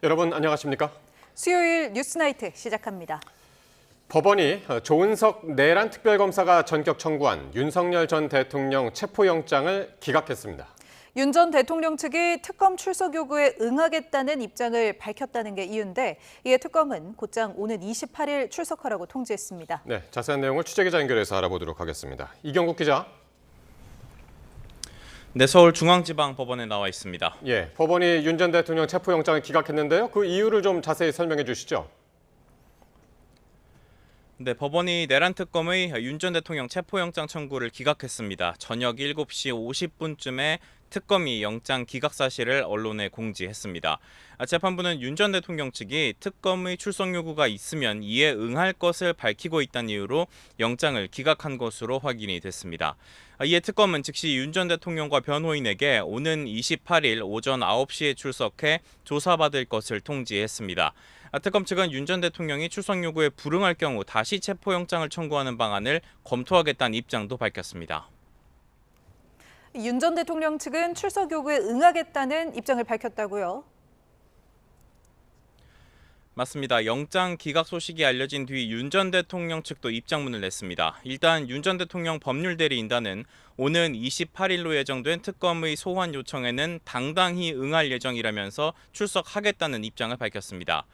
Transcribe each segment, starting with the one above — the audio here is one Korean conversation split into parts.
여러분 안녕하십니까? 수요일 뉴스나이트 시작합니다. 법원이 조은석 내란 특별검사가 전격 청구한 윤석열 전 대통령 체포영장을 기각했습니다. 윤 전 대통령 측이 특검 출석 요구에 응하겠다는 입장을 밝혔다는 게 이유인데 이에 특검은 곧장 오는 28일 출석하라고 통지했습니다. 네, 자세한 내용을 취재기자 연결해서 알아보도록 하겠습니다. 이경국 기자. 네, 서울중앙지방법원에 나와 있습니다. 예, 법원이 윤 전 대통령 체포영장을 기각했는데요. 그 이유를 좀 자세히 설명해 주시죠. 네, 법원이 내란 특검의 윤 전 대통령 체포영장 청구를 기각했습니다. 저녁 7시 50분쯤에 특검이 영장 기각 사실을 언론에 공지했습니다. 재판부는 윤 전 대통령 측이 특검의 출석 요구가 있으면 이에 응할 것을 밝히고 있다는 이유로 영장을 기각한 것으로 확인이 됐습니다. 이에 특검은 즉시 윤 전 대통령과 변호인에게 오는 28일 오전 9시에 출석해 조사받을 것을 통지했습니다. 특검 측은 윤 전 대통령이 출석 요구에 불응할 경우 다시 체포영장을 청구하는 방안을 검토하겠다는 입장도 밝혔습니다. 윤 전 대통령 측은 출석 요구에 응하겠다는 입장을 밝혔다고요? 맞습니다. 영장 기각 소식이 알려진 뒤 윤 전 대통령 측도 입장문을 냈습니다. 일단 윤 전 대통령 법률대리인단은 오는 28일로 예정된 특검의 소환 요청에는 당당히 응할 예정이라면서 출석하겠다는 입장을 밝혔습니다.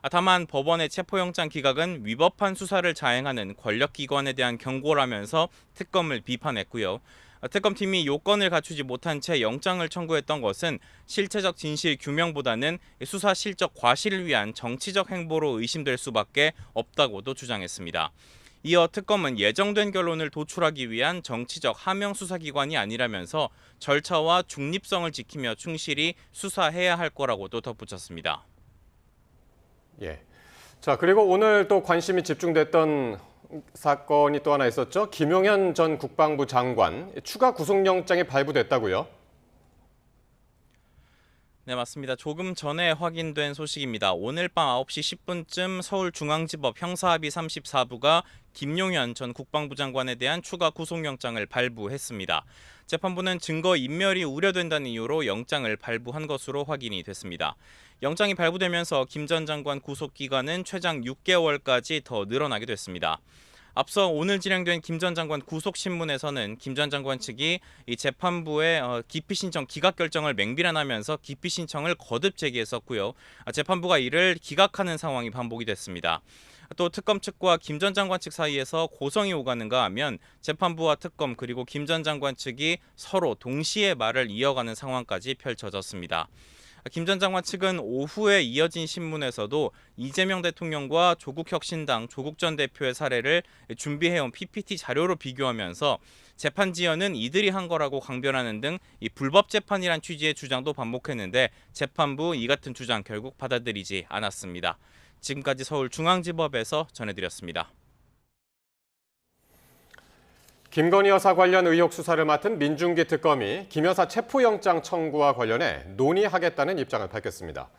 다만 법원의 체포영장 기각은 위법한 수사를 자행하는 권력기관에 대한 경고라면서 특검을 비판했고요. 특검팀이 요건을 갖추지 못한 채 영장을 청구했던 것은 실체적 진실 규명보다는 수사 실적 과실을 위한 정치적 행보로 의심될 수밖에 없다고도 주장했습니다. 이어 특검은 예정된 결론을 도출하기 위한 정치적 하명 수사기관이 아니라면서 절차와 중립성을 지키며 충실히 수사해야 할 거라고도 덧붙였습니다. 예. 자, 그리고 오늘 또 관심이 집중됐던 사건이 또 하나 있었죠. 김용현 전 국방부 장관 추가 구속영장이 발부됐다고요? 네, 맞습니다. 조금 전에 확인된 소식입니다. 오늘 밤 9시 10분쯤 서울중앙지법 형사합의 34부가 김용현 전 국방부 장관에 대한 추가 구속영장을 발부했습니다. 재판부는 증거 인멸이 우려된다는 이유로 영장을 발부한 것으로 확인이 됐습니다. 영장이 발부되면서 김 전 장관 구속기간은 최장 6개월까지 더 늘어나게 됐습니다. 앞서 오늘 진행된 김 전 장관 구속신문에서는 김 전 장관 측이 이 재판부의 기피 신청 기각 결정을 맹비난하면서 기피 신청을 거듭 제기했었고요. 재판부가 이를 기각하는 상황이 반복이 됐습니다. 또 특검 측과 김 전 장관 측 사이에서 고성이 오가는가 하면 재판부와 특검 그리고 김 전 장관 측이 서로 동시에 말을 이어가는 상황까지 펼쳐졌습니다. 김 전 장관 측은 오후에 이어진 신문에서도 이재명 대통령과 조국혁신당 조국 전 대표의 사례를 준비해온 PPT 자료로 비교하면서 재판 지연은 이들이 한 거라고 강변하는 등 이 불법 재판이란 취지의 주장도 반복했는데 재판부 이 같은 주장 결국 받아들이지 않았습니다. 지금까지 서울중앙지법에서 전해드렸습니다. 김건희 여사 관련 의혹 수사를 맡은 민중기 특검이 김 여사 체포영장 청구와 관련해 논의하겠다는 입장을 밝혔습니다.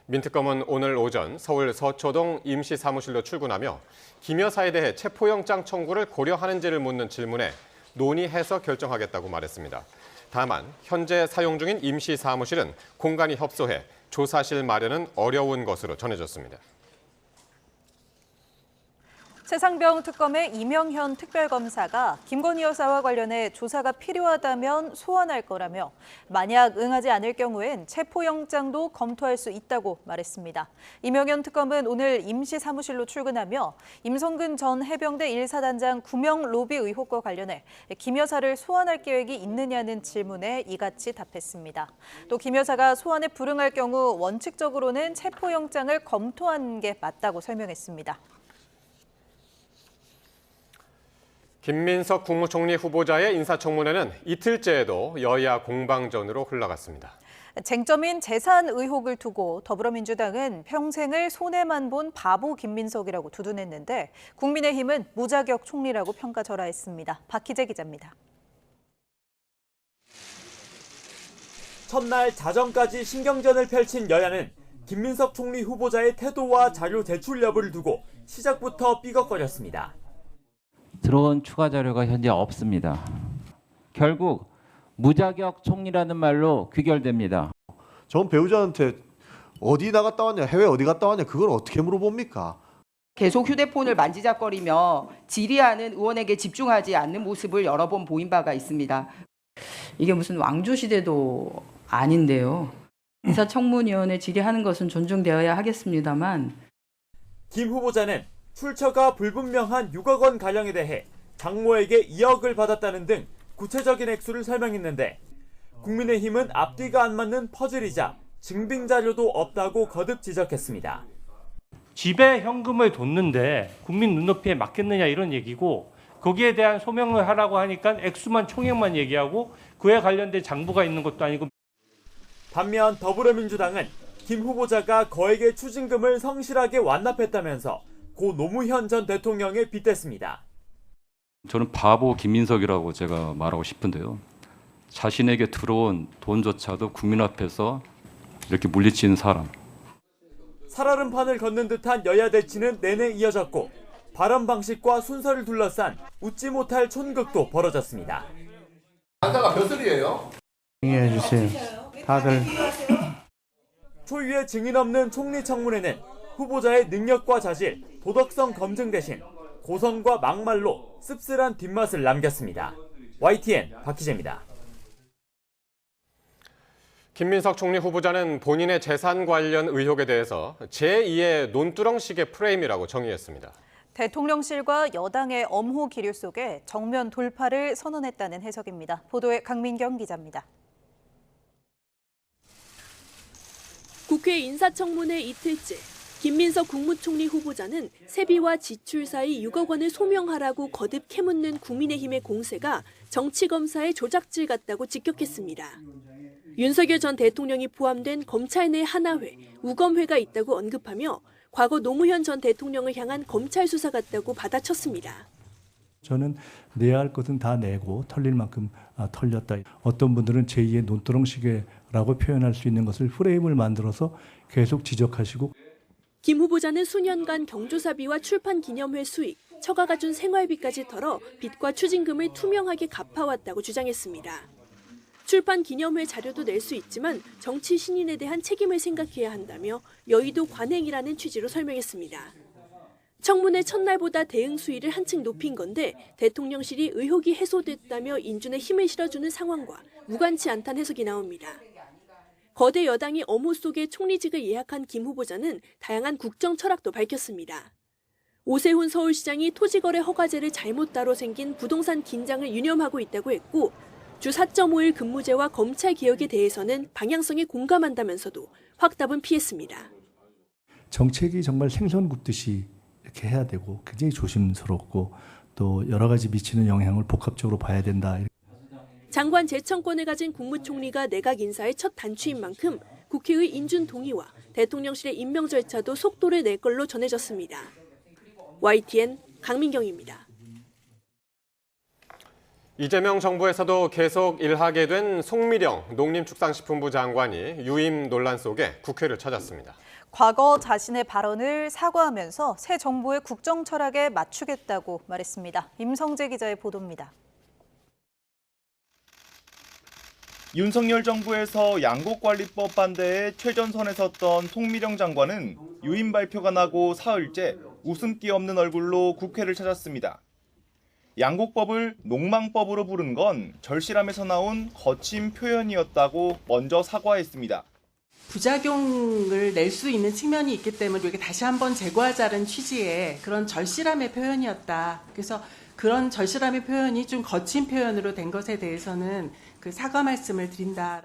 민 특검은 오늘 오전 서울 서초동 임시사무실로 출근하며 김 여사에 대해 체포영장 청구를 고려하는지를 묻는 질문에 논의해서 결정하겠다고 말했습니다. 다만 현재 사용 중인 임시사무실은 공간이 협소해 조사실 마련은 어려운 것으로 전해졌습니다. 최상병 특검의 이명현 특별검사가 김건희 여사와 관련해 조사가 필요하다면 소환할 거라며 만약 응하지 않을 경우엔 체포영장도 검토할 수 있다고 말했습니다. 이명현 특검은 오늘 임시사무실로 출근하며 임성근 전 해병대 1사단장 구명 로비 의혹과 관련해 김 여사를 소환할 계획이 있느냐는 질문에 이같이 답했습니다. 또 김 여사가 소환에 불응할 경우 원칙적으로는 체포영장을 검토하는 게 맞다고 설명했습니다. 김민석 국무총리 후보자의 인사청문회는 이틀째에도 여야 공방전으로 흘러갔습니다. 쟁점인 재산 의혹을 두고 더불어민주당은 평생을 손해만 본 바보 김민석이라고 두둔했는데 국민의힘은 무자격 총리라고 평가절하했습니다. 박희재 기자입니다. 첫날 자정까지 신경전을 펼친 여야는 김민석 총리 후보자의 태도와 자료 제출 여부를 두고 시작부터 삐걱거렸습니다. 들어온 추가 자료가 현재 없습니다. 결국 무자격 총리라는 말로 귀결됩니다. 전 배우자한테 어디 나갔다 왔냐, 해외 어디 갔다 왔냐, 그걸 어떻게 물어봅니까? 계속 휴대폰을 만지작거리며 질의하는 의원에게 집중하지 않는 모습을 여러 번 보인 바가 있습니다. 이게 무슨 왕조시대도 아닌데요. 인사청문위원회 질의하는 것은 존중되어야 하겠습니다만 김 후보자는 출처가 불분명한 6억 원 가량에 대해 장모에게 2억을 받았다는 등 구체적인 액수를 설명했는데 국민의힘은 앞뒤가 안 맞는 퍼즐이자 증빙 자료도 없다고 거듭 지적했습니다. 집에 현금을 뒀는데 국민 눈높이에 맞겠느냐 이런 얘기고 거기에 대한 소명을 하라고 하니까 액수만 총액만 얘기하고 그에 관련된 장부가 있는 것도 아니고. 반면 더불어민주당은 김 후보자가 거액의 추징금을 성실하게 완납했다면서 고 노무현 전 대통령에 빗댔습니다. 저는 바보 김민석이라고 제가 말하고 싶은데요. 자신에게 들어온 돈조차도 국민 앞에서 이렇게 물리치는 사람. 살얼음 판을 걷는 듯한 여야 대치는 내내 이어졌고 발언 방식과 순서를 둘러싼 웃지 못할 촌극도 벌어졌습니다. 당사가 몇 살이에요? 이해해 주세요. 다들 초유의 증인 없는 총리 청문회는 후보자의 능력과 자질, 도덕성 검증 대신 고성과 막말로 씁쓸한 뒷맛을 남겼습니다. YTN 박희재입니다. 김민석 총리 후보자는 본인의 재산 관련 의혹에 대해서 제2의 논두렁식의 프레임이라고 정의했습니다. 대통령실과 여당의 엄호 기류 속에 정면 돌파를 선언했다는 해석입니다. 보도에 강민경 기자입니다. 국회 인사청문회 이틀째 김민석 국무총리 후보자는 세비와 지출 사이 6억 원을 소명하라고 거듭 캐묻는 국민의힘의 공세가 정치검사의 조작질 같다고 직격했습니다. 윤석열 전 대통령이 포함된 검찰 내 하나회, 우검회가 있다고 언급하며 과거 노무현 전 대통령을 향한 검찰 수사 같다고 받아쳤습니다. 저는 내야 할 것은 다 내고 털릴 만큼 털렸다. 어떤 분들은 제2의 논두렁시계라고 표현할 수 있는 것을 프레임을 만들어서 계속 지적하시고. 김 후보자는 수년간 경조사비와 출판 기념회 수익, 처가가 준 생활비까지 털어 빚과 추징금을 투명하게 갚아왔다고 주장했습니다. 출판 기념회 자료도 낼 수 있지만 정치 신인에 대한 책임을 생각해야 한다며 여의도 관행이라는 취지로 설명했습니다. 청문회 첫날보다 대응 수위를 한층 높인 건데 대통령실이 의혹이 해소됐다며 인준에 힘을 실어주는 상황과 무관치 않다는 해석이 나옵니다. 거대 여당이 엄호 속에 총리직을 예약한 김 후보자는 다양한 국정 철학도 밝혔습니다. 오세훈 서울시장이 토지거래 허가제를 잘못 따로 생긴 부동산 긴장을 유념하고 있다고 했고 주 4.5일 근무제와 검찰 개혁에 대해서는 방향성에 공감한다면서도 확답은 피했습니다. 정책이 정말 생선 굽듯이 이렇게 해야 되고 굉장히 조심스럽고 또 여러 가지 미치는 영향을 복합적으로 봐야 된다. 장관 재청권을 가진 국무총리가 내각 인사의 첫 단추인 만큼 국회의 인준 동의와 대통령실의 임명 절차도 속도를 낼 걸로 전해졌습니다. YTN 강민경입니다. 이재명 정부에서도 계속 일하게 된 송미령 농림축산식품부 장관이 유임 논란 속에 국회를 찾았습니다. 과거 자신의 발언을 사과하면서 새 정부의 국정 철학에 맞추겠다고 말했습니다. 임성재 기자의 보도입니다. 윤석열 정부에서 양곡관리법 반대에 최전선에 섰던 송미령 장관은 유임 발표가 나고 사흘째 웃음기 없는 얼굴로 국회를 찾았습니다. 양곡법을 농망법으로 부른 건 절실함에서 나온 거친 표현이었다고 먼저 사과했습니다. 부작용을 낼 수 있는 측면이 있기 때문에 이렇게 다시 한번 제거하자는 취지의 그런 절실함의 표현이었다. 그래서 그런 절실함의 표현이 좀 거친 표현으로 된 것에 대해서는 그 사과 말씀을 드린다.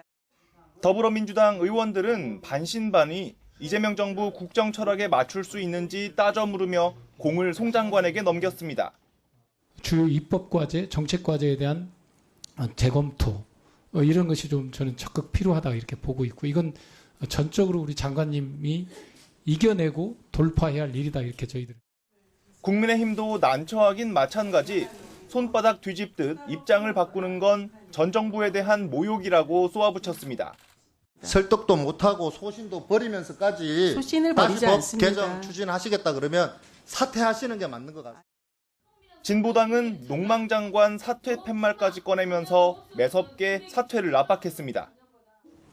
더불어민주당 의원들은 반신반의 이재명 정부 국정 철학에 맞출 수 있는지 따져 물으며 공을 송 장관에게 넘겼습니다. 주요 입법과제, 정책과제에 대한 재검토 이런 것이 좀 저는 적극 필요하다 이렇게 보고 있고 이건 전적으로 우리 장관님이 이겨내고 돌파해야 할 일이다 이렇게 저희들. 국민의힘도 난처하긴 마찬가지 손바닥 뒤집듯 입장을 바꾸는 건 전 정부에 대한 모욕이라고 쏘아붙였습니다. 설득도 못하고 소신도 버리면서까지 소신을 다시 버리지 법 않습니다. 개정 추진하시겠다 그러면 사퇴하시는 게 맞는 것 같습니다. 진보당은 농망장관 사퇴 팻말까지 꺼내면서 매섭게 사퇴를 압박했습니다.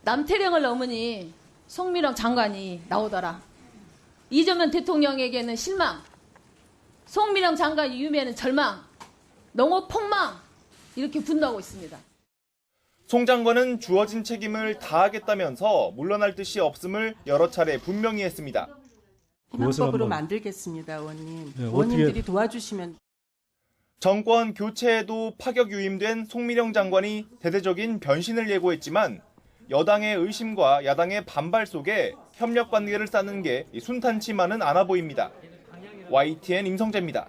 남태령을 넘으니 송미령 장관이 나오더라. 이재명 대통령에게는 실망, 송미령 장관 유미에는 절망, 농업 폭망 이렇게 분노하고 있습니다. 송 장관은 주어진 책임을 다하겠다면서 물러날 뜻이 없음을 여러 차례 분명히 했습니다. 희망법으로 만들겠습니다, 의원님. 네, 의원님들이 도와주시면. 정권 교체에도 파격 유임된 송미령 장관이 대대적인 변신을 예고했지만 여당의 의심과 야당의 반발 속에 협력 관계를 쌓는 게 순탄치만은 않아 보입니다. YTN 임성재입니다.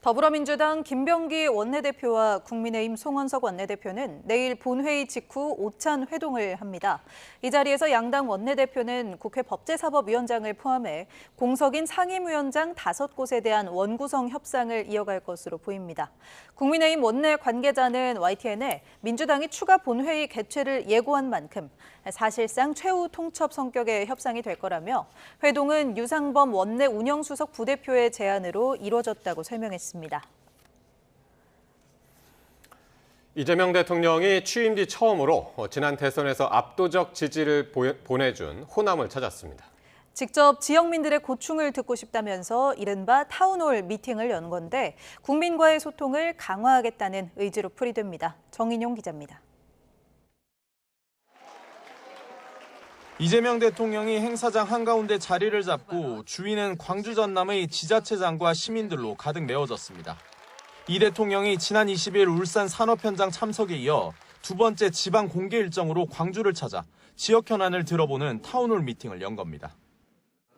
더불어민주당 김병기 원내대표와 국민의힘 송원석 원내대표는 내일 본회의 직후 오찬 회동을 합니다. 이 자리에서 양당 원내대표는 국회 법제사법위원장을 포함해 공석인 상임위원장 5곳에 대한 원구성 협상을 이어갈 것으로 보입니다. 국민의힘 원내 관계자는 YTN에 민주당이 추가 본회의 개최를 예고한 만큼 사실상 최후 통첩 성격의 협상이 될 거라며 회동은 유상범 원내 운영수석 부대표의 제안으로 이루어졌다고 설명했습니다. 이재명 대통령이 취임 뒤 처음으로 지난 대선에서 압도적 지지를 보내준 호남을 찾았습니다. 직접 지역민들의 고충을 듣고 싶다면서 이른바 타운홀 미팅을 연 건데 국민과의 소통을 강화하겠다는 의지로 풀이됩니다. 정인용 기자입니다. 이재명 대통령이 행사장 한가운데 자리를 잡고 주위는 광주 전남의 지자체장과 시민들로 가득 메워졌습니다. 이 대통령이 지난 20일 울산 산업 현장 참석에 이어 두 번째 지방 공개 일정으로 광주를 찾아 지역 현안을 들어보는 타운홀 미팅을 연 겁니다.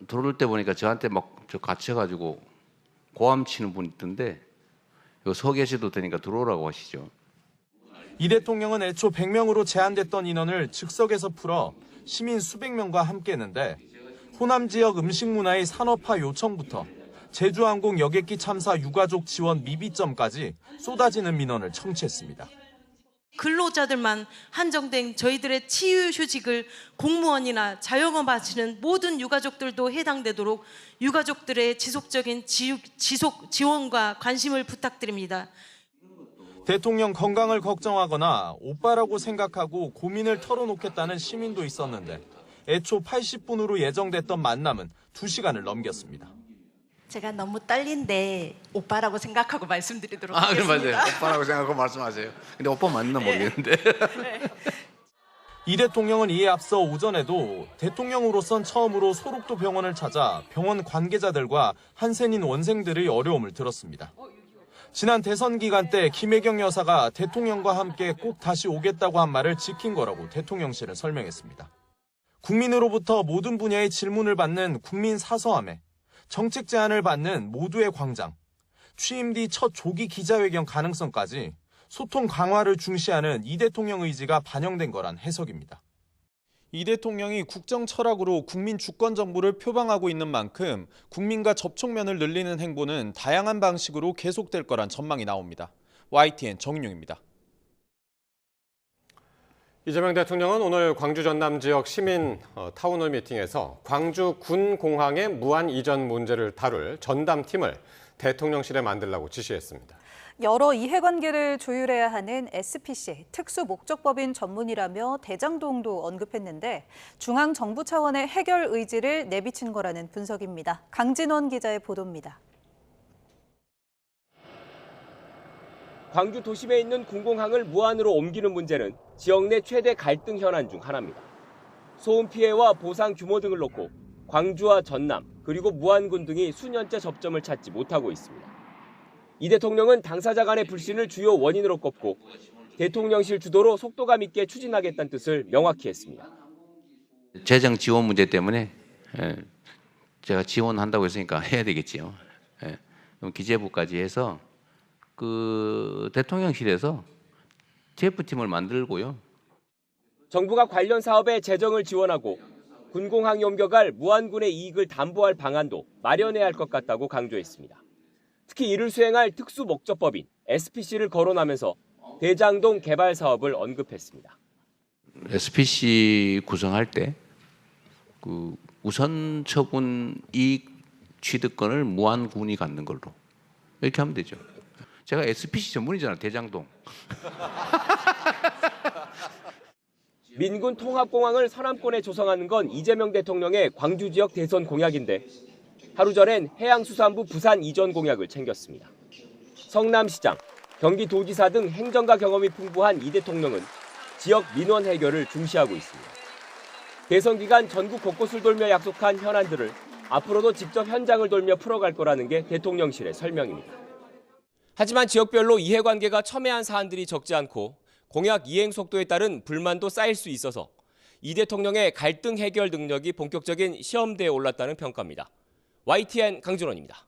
들어올 때 보니까 저한테 막 갇혀가지고 고함 치는 분 있던데 이거 서 계셔도 되니까 들어오라고 하시죠. 이 대통령은 애초 100명으로 제한됐던 인원을 즉석에서 풀어 시민 수백 명과 함께했는데 호남 지역 음식 문화의 산업화 요청부터 제주항공 여객기 참사 유가족 지원 미비점까지 쏟아지는 민원을 청취했습니다. 근로자들만 한정된 저희들의 치유휴직을 공무원이나 자영업 하시는 모든 유가족들도 해당되도록 유가족들의 지속적인 지속 지원과 관심을 부탁드립니다. 대통령 건강을 걱정하거나 오빠라고 생각하고 고민을 털어놓겠다는 시민도 있었는데 애초 80분으로 예정됐던 만남은 2시간을 넘겼습니다. 제가 너무 떨린데 오빠라고 생각하고 말씀드리도록 그럼 하겠습니다. 맞아요. 오빠라고 생각하고 말씀하세요. 근데 오빠 맞나 모르겠는데. 이 대통령은 이에 앞서 오전에도 대통령으로선 처음으로 소록도 병원을 찾아 병원 관계자들과 한센인 원생들의 어려움을 들었습니다. 지난 대선 기간 때 김혜경 여사가 대통령과 함께 꼭 다시 오겠다고 한 말을 지킨 거라고 대통령실은 설명했습니다. 국민으로부터 모든 분야의 질문을 받는 국민 사서함에 정책 제안을 받는 모두의 광장, 취임 뒤 첫 조기 기자회견 가능성까지 소통 강화를 중시하는 이 대통령 의지가 반영된 거란 해석입니다. 이 대통령이 국정 철학으로 국민 주권 정부를 표방하고 있는 만큼 국민과 접촉면을 늘리는 행보는 다양한 방식으로 계속될 거란 전망이 나옵니다. YTN 정인용입니다. 이재명 대통령은 오늘 광주 전남 지역 시민 타운홀 미팅에서 광주 군공항의 무한 이전 문제를 다룰 전담팀을 대통령실에 만들라고 지시했습니다. 여러 이해관계를 조율해야 하는 SPC, 특수목적법인 전문이라며 대장동도 언급했는데 중앙정부 차원의 해결 의지를 내비친 거라는 분석입니다. 강진원 기자의 보도입니다. 광주 도심에 있는 군공항을 무안으로 옮기는 문제는 지역 내 최대 갈등 현안 중 하나입니다. 소음 피해와 보상 규모 등을 놓고 광주와 전남 그리고 무안군 등이 수년째 접점을 찾지 못하고 있습니다. 이 대통령은 당사자 간의 불신을 주요 원인으로 꼽고 대통령실 주도로 속도감 있게 추진하겠다는 뜻을 명확히 했습니다. 재정 지원 문제 때문에 제가 지원한다고 했으니까 해야 되겠지요. 그럼 기재부까지 해서 그 대통령실에서 TF팀을 만들고요. 정부가 관련 사업에 재정을 지원하고 군공항이 옮겨갈 무안군의 이익을 담보할 방안도 마련해야 할 것 같다고 강조했습니다. 특히 이를 수행할 특수목적법인 SPC를 거론하면서 대장동 개발 사업을 언급했습니다. SPC 구성할 때 그 우선 처분 이익 취득권을 무안군이 갖는 걸로 이렇게 하면 되죠. 제가 SPC 전문이잖아요. 대장동. 민군 통합공항을 서남권에 조성하는 건 이재명 대통령의 광주 지역 대선 공약인데 하루 전엔 해양수산부 부산 이전 공약을 챙겼습니다. 성남시장, 경기도지사 등 행정가 경험이 풍부한 이 대통령은 지역 민원 해결을 중시하고 있습니다. 대선 기간 전국 곳곳을 돌며 약속한 현안들을 앞으로도 직접 현장을 돌며 풀어갈 거라는 게 대통령실의 설명입니다. 하지만 지역별로 이해관계가 첨예한 사안들이 적지 않고 공약 이행 속도에 따른 불만도 쌓일 수 있어서 이 대통령의 갈등 해결 능력이 본격적인 시험대에 올랐다는 평가입니다. YTN 강준원입니다.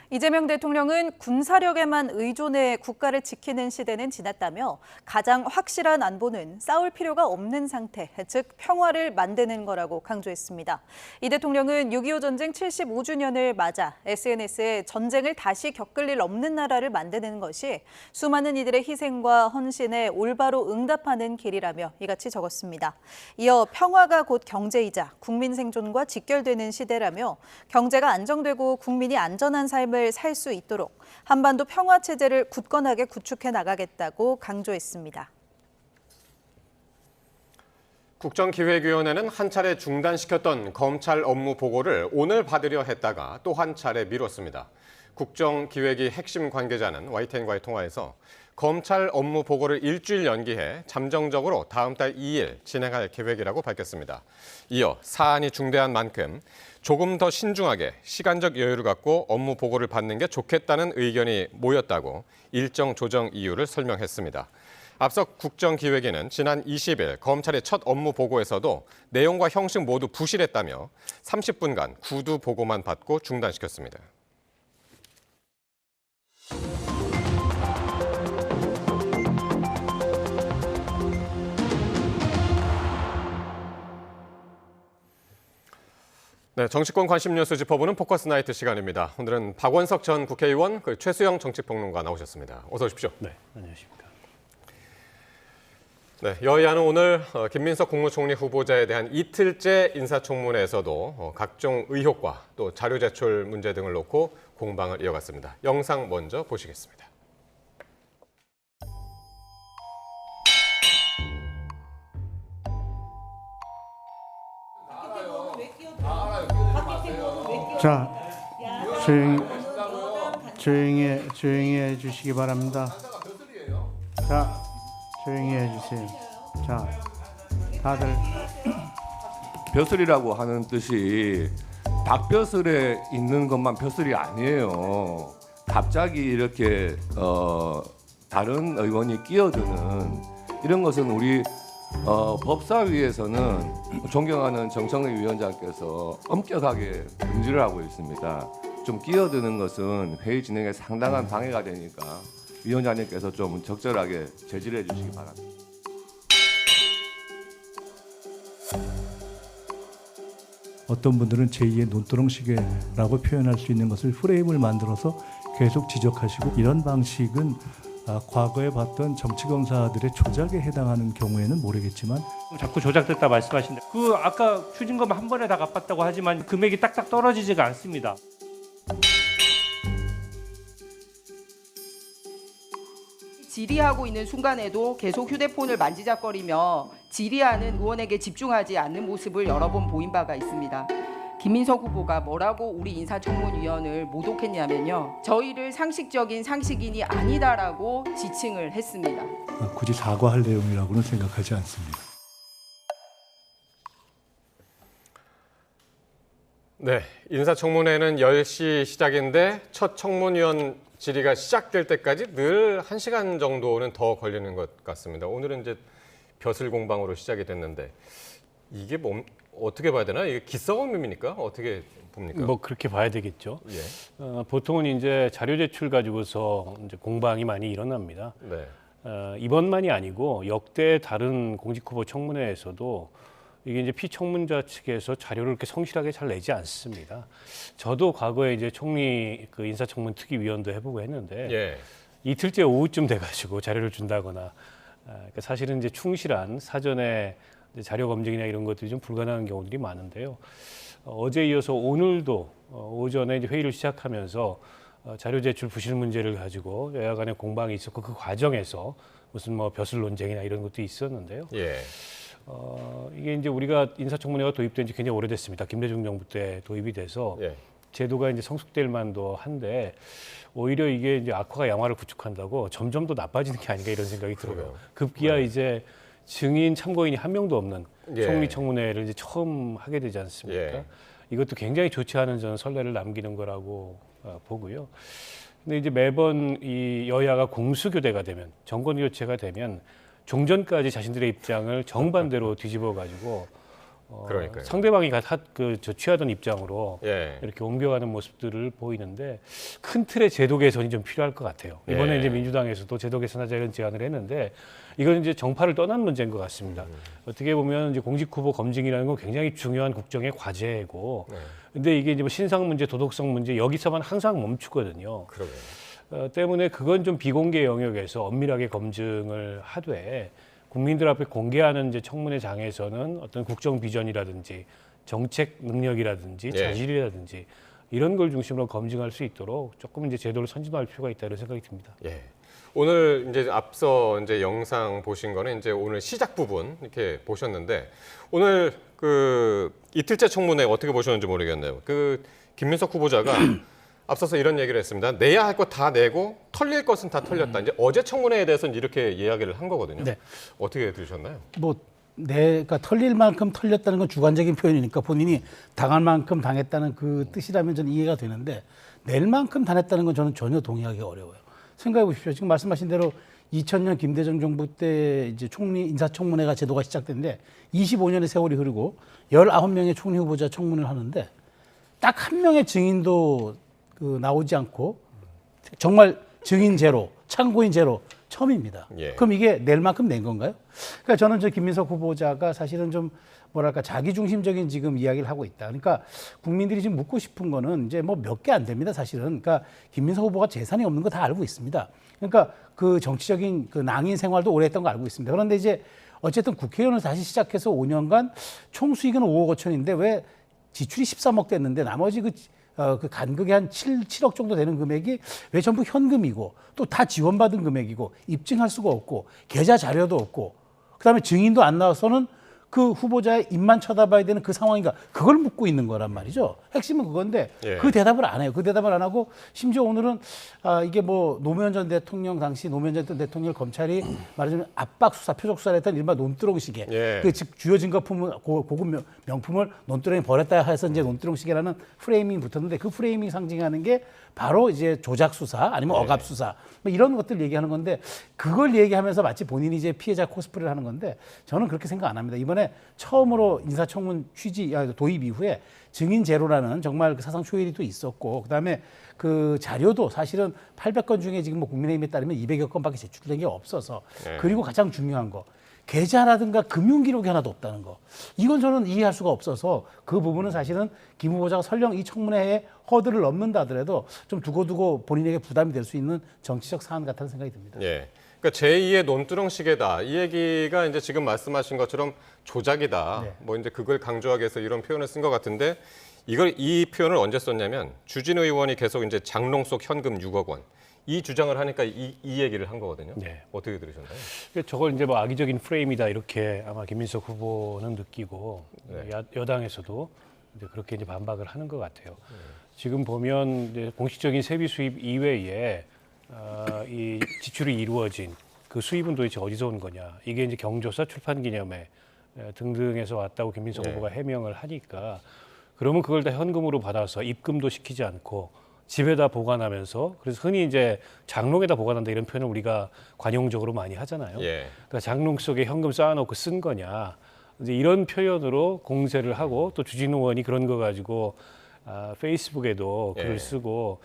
이재명 대통령은 군사력에만 의존해 국가를 지키는 시대는 지났다며 가장 확실한 안보는 싸울 필요가 없는 상태, 즉 평화를 만드는 거라고 강조했습니다. 이 대통령은 6.25 전쟁 75주년을 맞아 SNS에 전쟁을 다시 겪을 일 없는 나라를 만드는 것이 수많은 이들의 희생과 헌신에 올바로 응답하는 길이라며 이같이 적었습니다. 이어 평화가 곧 경제이자 국민 생존과 직결되는 시대라며 경제가 안정되고 국민이 안전한 삶을 살 수 있도록 한반도 평화 체제를 굳건하게 구축해 나가겠다고 강조했습니다. 국정기획위원회는 한 차례 중단시켰던 검찰 업무 보고를 오늘 받으려 했다가 또 한 차례 미뤘습니다. 국정기획위 핵심 관계자는 YTN과의 통화에서 검찰 업무 보고를 일주일 연기해 잠정적으로 다음 달 2일 진행할 계획이라고 밝혔습니다. 이어 사안이 중대한 만큼 조금 더 신중하게 시간적 여유를 갖고 업무 보고를 받는 게 좋겠다는 의견이 모였다고 일정 조정 이유를 설명했습니다. 앞서 국정기획위는 지난 20일 검찰의 첫 업무 보고에서도 내용과 형식 모두 부실했다며 30분간 구두 보고만 받고 중단시켰습니다. 네, 정치권 관심 뉴스 짚어보는 포커스 나이트 시간입니다. 오늘은 박원석 전 국회의원, 최수영 정치평론가 나오셨습니다. 어서 오십시오. 네, 안녕하십니까. 네, 여야는 오늘 김민석 국무총리 후보자에 대한 이틀째 인사청문회에서도 각종 의혹과 또 자료 제출 문제 등을 놓고 공방을 이어갔습니다. 영상 먼저 보시겠습니다. 자, 조용히 해 주시기 바랍니다. 자, 조용히 해 주세요. 자, 다들 벼슬이라고 하는 뜻이 닭벼슬에 있는 것만 벼슬이 아니에요. 갑자기 이렇게 다른 의원이 끼어드는 이런 것은 우리 법사위에서는 존경하는 정청래 위원장께서 엄격하게 금지를 하고 있습니다. 좀 끼어드는 것은 회의 진행에 상당한 방해가 되니까 위원장님께서 좀 적절하게 제지를 해주시기 바랍니다. 어떤 분들은 제2의 논두렁 시계라고 표현할 수 있는 것을 프레임을 만들어서 계속 지적하시고 이런 방식은 과거에 봤던 정치검사들의 조작에 해당하는 경우에는 모르겠지만 자꾸 조작됐다 말씀하신데 그 아까 추징금 한 번에 다 갚았다고 하지만 금액이 딱딱 떨어지지가 않습니다. 질의하고 있는 순간에도 계속 휴대폰을 만지작거리며 질의하는 의원에게 집중하지 않는 모습을 여러 번 보인 바가 있습니다. 김민석 후보가 뭐라고 우리 인사청문위원을 모독했냐면요. 저희를 상식적인 상식인이 아니다라고 지칭을 했습니다. 굳이 사과할 내용이라고는 생각하지 않습니다. 네, 인사청문회는 10시 시작인데 첫 청문위원 질의가 시작될 때까지 늘 1시간 정도는 더 걸리는 것 같습니다. 오늘은 이제 벼슬 공방으로 시작이 됐는데 이게 어떻게 봐야 되나? 이게 기싸움입니까? 어떻게 봅니까? 뭐 그렇게 봐야 되겠죠. 예. 보통은 이제 자료 제출 가지고서 이제 공방이 많이 일어납니다. 네. 이번만이 아니고 역대 다른 공직 후보 청문회에서도 이게 이제 피청문자 측에서 자료를 그렇게 성실하게 잘 내지 않습니다. 저도 과거에 이제 총리 그 인사청문 특위위원도 해보고 했는데 예. 이틀째 오후쯤 돼가지고 자료를 준다거나 그러니까 사실은 이제 충실한 사전에 자료 검증이나 이런 것들이 좀 불가능한 경우들이 많은데요. 어제 이어서 오늘도 오전에 이제 회의를 시작하면서 자료 제출 부실 문제를 가지고 여야 간의 공방이 있었고 그 과정에서 무슨 뭐 벼슬 논쟁이나 이런 것도 있었는데요. 예. 이게 이제 우리가 인사청문회가 도입된 지 굉장히 오래됐습니다. 김대중 정부 때 도입이 돼서 예. 제도가 이제 성숙될 만도 한데 오히려 이게 이제 악화가 양화를 구축한다고 점점 더 나빠지는 게 아닌가 이런 생각이 들어요. 급기야 이제 증인 참고인이 한 명도 없는 예. 총리 청문회를 이제 처음 하게 되지 않습니까? 예. 이것도 굉장히 좋지 않은 저는 선례를 남기는 거라고 보고요. 근데 이제 매번 이 여야가 공수교대가 되면 정권 교체가 되면 종전까지 자신들의 입장을 정반대로 뒤집어 가지고 그러니까요. 상대방이 취하던 입장으로 예. 이렇게 옮겨가는 모습들을 보이는데 큰 틀의 제도 개선이 좀 필요할 것 같아요. 이번에 예. 이제 민주당에서도 제도 개선하자 이런 제안을 했는데 이건 이제 정파를 떠난 문제인 것 같습니다. 어떻게 보면 이제 공직 후보 검증이라는 건 굉장히 중요한 국정의 과제고, 근데 이게 이제 뭐 신상 문제, 도덕성 문제 여기서만 항상 멈추거든요. 그러게요. 때문에 그건 좀 비공개 영역에서 엄밀하게 검증을 하되 국민들 앞에 공개하는 이제 청문회장에서는 어떤 국정 비전이라든지 정책 능력이라든지 예. 자질이라든지 이런 걸 중심으로 검증할 수 있도록 조금 이제 제도를 선진화할 필요가 있다 이런 생각이 듭니다. 예. 오늘 이제 앞서 이제 영상 보신 거는 이제 오늘 시작 부분 이렇게 보셨는데 오늘 그 이틀째 청문회 어떻게 보셨는지 모르겠네요. 그 김민석 후보자가 앞서서 이런 얘기를 했습니다. 내야 할 것 다 내고 털릴 것은 다 털렸다. 이제 어제 청문회에 대해서는 이렇게 이야기를 한 거거든요. 네. 어떻게 들으셨나요? 내가 털릴 만큼 털렸다는 건 주관적인 표현이니까 본인이 당할 만큼 당했다는 그 뜻이라면 저는 이해가 되는데 낼 만큼 당했다는 건 저는 전혀 동의하기 어려워요. 생각해 보십시오. 지금 말씀하신 대로 2000년 김대중 정부 때 이제 총리 인사청문회가 제도가 시작됐는데 25년의 세월이 흐르고 19명의 총리 후보자 청문회를 하는데 딱 한 명의 증인도 나오지 않고 정말 증인 제로, 참고인 제로 처음입니다. 예. 그럼 이게 낼 만큼 낸 건가요? 그러니까 저는 저 김민석 후보자가 사실은 좀 뭐랄까 자기중심적인 지금 이야기를 하고 있다. 그러니까 국민들이 지금 묻고 싶은 거는 이제 뭐 몇 개 안 됩니다. 사실은. 그러니까 김민석 후보가 재산이 없는 거 다 알고 있습니다. 그러니까 그 정치적인 그 낭인 생활도 오래 했던 거 알고 있습니다. 그런데 이제 어쨌든 국회의원을 다시 시작해서 5년간 총 수익은 5억 5천인데 왜 지출이 13억 됐는데 나머지 그 간극이 한 7억 정도 되는 금액이 왜 전부 현금이고 또 다 지원받은 금액이고 입증할 수가 없고 계좌 자료도 없고 그다음에 증인도 안 나와서는 그 후보자의 입만 쳐다봐야 되는 그 상황인가 그걸 묻고 있는 거란 말이죠. 핵심은 그건데 예. 그 대답을 안 해요. 그 대답을 안 하고 심지어 오늘은 이게 뭐 노무현 전 대통령 당시 노무현 전 대통령 검찰이 말하자면 압박 수사, 표적 수사를 했던 일반 논두렁시계 예. 그 즉 주요 증거품을 고급 명품을 논두렁에 버렸다 해서 이제 논두렁시계라는 프레이밍이 붙었는데 그 프레이밍 상징하는 게 바로 이제 조작 수사 아니면 억압 수사 뭐 이런 것들 얘기하는 건데 그걸 얘기하면서 마치 본인이 이제 피해자 코스프레를 하는 건데 저는 그렇게 생각 안 합니다. 이번에 처음으로 인사청문 도입 이후에 증인 제로라는 정말 그 사상 초일이 또 있었고 그다음에 그 자료도 사실은 800건 중에 지금 뭐 국민의힘에 따르면 200여 건밖에 제출된 게 없어서 네. 그리고 가장 중요한 거 계좌라든가 금융기록이 하나도 없다는 거. 이건 저는 이해할 수가 없어서 그 부분은 사실은 김 후보자가 설령 이 청문회에 허들을 넘는다 하더라도 좀 두고두고 본인에게 부담이 될 수 있는 정치적 사안 같다는 생각이 듭니다. 예. 그러니까 제2의 논두렁시계다. 이 얘기가 이제 지금 말씀하신 것처럼 조작이다. 네. 뭐 이제 그걸 강조하기 위해서 이런 표현을 쓴 것 같은데 이 표현을 언제 썼냐면 주진우 의원이 계속 이제 장롱 속 현금 6억 원. 이 주장을 하니까 이 얘기를 한 거거든요. 네. 어떻게 들으셨나요? 저걸 이제 뭐 악의적인 프레임이다 이렇게 아마 김민석 후보는 느끼고 네. 여당에서도 이제 그렇게 이제 반박을 하는 것 같아요. 지금 보면 이제 공식적인 세비 수입 이외에 이 지출이 이루어진 그 수입은 도대체 어디서 온 거냐? 이게 이제 경조사, 출판기념회 등등에서 왔다고 김민석 네. 후보가 해명을 하니까 그러면 그걸 다 현금으로 받아서 입금도 시키지 않고 집에다 보관하면서 그래서 흔히 이제 장롱에다 보관한다 이런 표현을 우리가 관용적으로 많이 하잖아요. 예. 그러니까 장롱 속에 현금 쌓아놓고 쓴 거냐 이제 이런 표현으로 공세를 하고 또 주진우 의원이 그런 거 가지고 페이스북에도 글을 예. 쓰고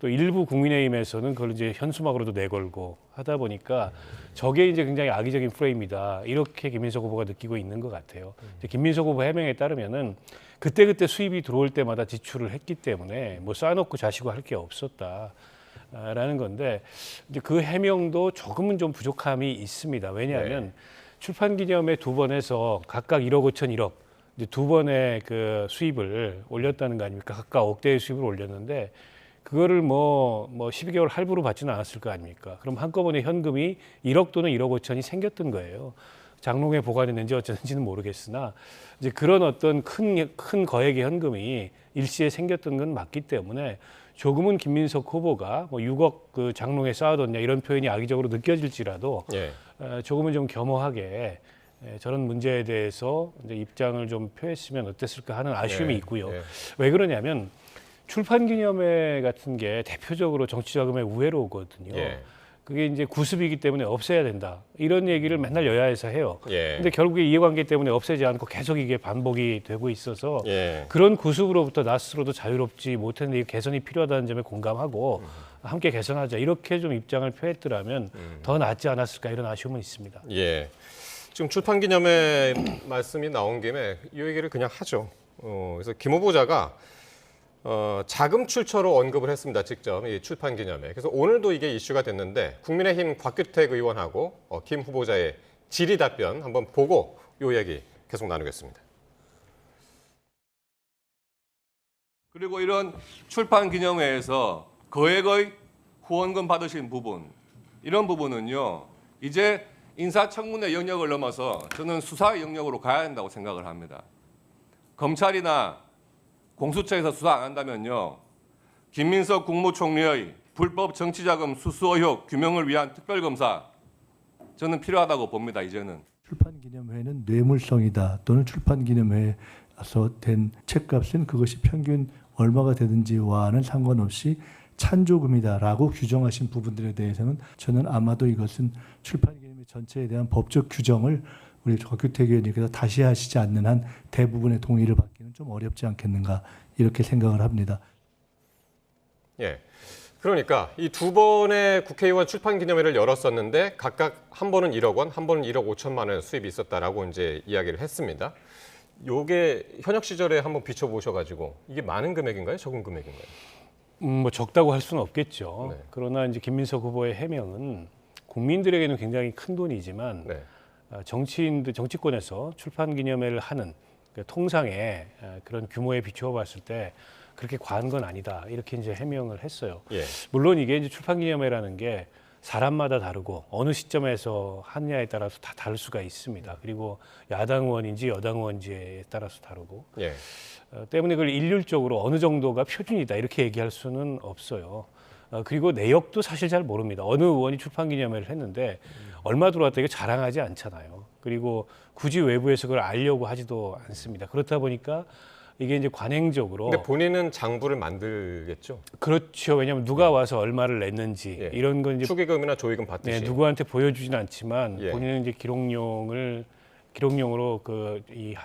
또 일부 국민의힘에서는 그걸 이제 현수막으로도 내걸고 하다 보니까 저게 이제 굉장히 악의적인 프레임이다 이렇게 김민석 후보가 느끼고 있는 것 같아요. 이제 김민석 후보 해명에 따르면은 그때 수입이 들어올 때마다 지출을 했기 때문에 뭐 쌓아놓고 자시고 할 게 없었다라는 건데 이제 그 해명도 조금은 좀 부족함이 있습니다. 왜냐하면 네. 출판기념회 2번 해서 각각 1억 5천 1억 이제 2번의 그 수입을 올렸다는 거 아닙니까? 각각 억대의 수입을 올렸는데 그거를 뭐 12개월 할부로 받지는 않았을 거 아닙니까? 그럼 한꺼번에 현금이 1억 또는 1억 5천이 생겼던 거예요. 장롱에 보관했는지 어쩌는지는 모르겠으나 이제 그런 어떤 큰 거액의 현금이 일시에 생겼던 건 맞기 때문에 조금은 김민석 후보가 뭐 6억 그 장롱에 쌓아뒀냐 이런 표현이 악의적으로 느껴질지라도 예. 조금은 좀 겸허하게 저런 문제에 대해서 이제 입장을 좀 표했으면 어땠을까 하는 아쉬움이 예. 있고요. 예. 왜 그러냐면 출판기념회 같은 게 대표적으로 정치자금의 우회로 오거든요. 예. 그게 이제 구습이기 때문에 없애야 된다. 이런 얘기를 맨날 여야에서 해요. 예. 근데 결국에 이해관계 때문에 없애지 않고 계속 이게 반복이 되고 있어서 예. 그런 구습으로부터 나 스스로도 자유롭지 못했는데 이 개선이 필요하다는 점에 공감하고 함께 개선하자. 이렇게 좀 입장을 표했더라면 더 낫지 않았을까 이런 아쉬움은 있습니다. 예. 지금 출판기념회 말씀이 나온 김에 이 얘기를 그냥 하죠. 그래서 김 후보자가 자금 출처로 언급을 했습니다. 직접 이 출판기념회. 그래서 오늘도 이게 이슈가 됐는데 국민의힘 곽규택 의원하고 김 후보자의 질의 답변 한번 보고 이 얘기 계속 나누겠습니다. 그리고 이런 출판기념회에서 거액의 후원금 받으신 부분, 이런 부분은요, 이제 인사청문회 영역을 넘어서 저는 수사 영역으로 가야 한다고 생각을 합니다. 검찰이나 공수처에서 수사 안 한다면요, 김민석 국무총리의 불법 정치자금 수수 의혹 규명을 위한 특별검사, 저는 필요하다고 봅니다. 이제는. 출판기념회는 뇌물성이다 또는 출판기념회에서 된 책값은 그것이 평균 얼마가 되든지와는 상관없이 찬조금이다라고 규정하신 부분들에 대해서는 저는 아마도 이것은 출판기념회 전체에 대한 법적 규정을 우리 곽규택 의원님께서 다시 하시지 않는 한 대부분의 동의를 받기는 좀 어렵지 않겠는가 이렇게 생각을 합니다. 예. 그러니까 이 두 번의 국회의원 출판기념회를 열었었는데 각각 한 번은 1억 원, 한 번은 1억 5천만 원 수입이 있었다라고 이제 이야기를 했습니다. 요게 현역 시절에 한번 비춰보셔가지고 이게 많은 금액인가요? 적은 금액인가요? 뭐 적다고 할 수는 없겠죠. 네. 그러나 이제 김민석 후보의 해명은 국민들에게는 굉장히 큰 돈이지만 네. 정치인들 정치권에서 출판기념회를 하는 그 통상의 그런 규모에 비추어 봤을 때 그렇게 과한 건 아니다. 이렇게 이제 해명을 했어요. 예. 물론 이게 이제 출판기념회라는 게 사람마다 다르고 어느 시점에서 하느냐에 따라서 다 다를 수가 있습니다. 그리고 야당 의원인지 여당 의원인지에 따라서 다르고 예. 때문에 그걸 일률적으로 어느 정도가 표준이다 이렇게 얘기할 수는 없어요. 그리고 내역도 사실 잘 모릅니다. 어느 의원이 출판기념회를 했는데 얼마 들어왔다 이게 자랑하지 않잖아요. 그리고 굳이 외부에서 그걸 알려고 하지도 않습니다. 그렇다 보니까 이게 이제 관행적으로. 근데 본인은 장부를 만들겠죠? 그렇죠. 왜냐하면 누가 와서 얼마를 냈는지 예. 이런 건 이제 축의금이나 조의금 받듯이. 네, 누구한테 보여주지는 않지만 예. 본인은 이제 기록용으로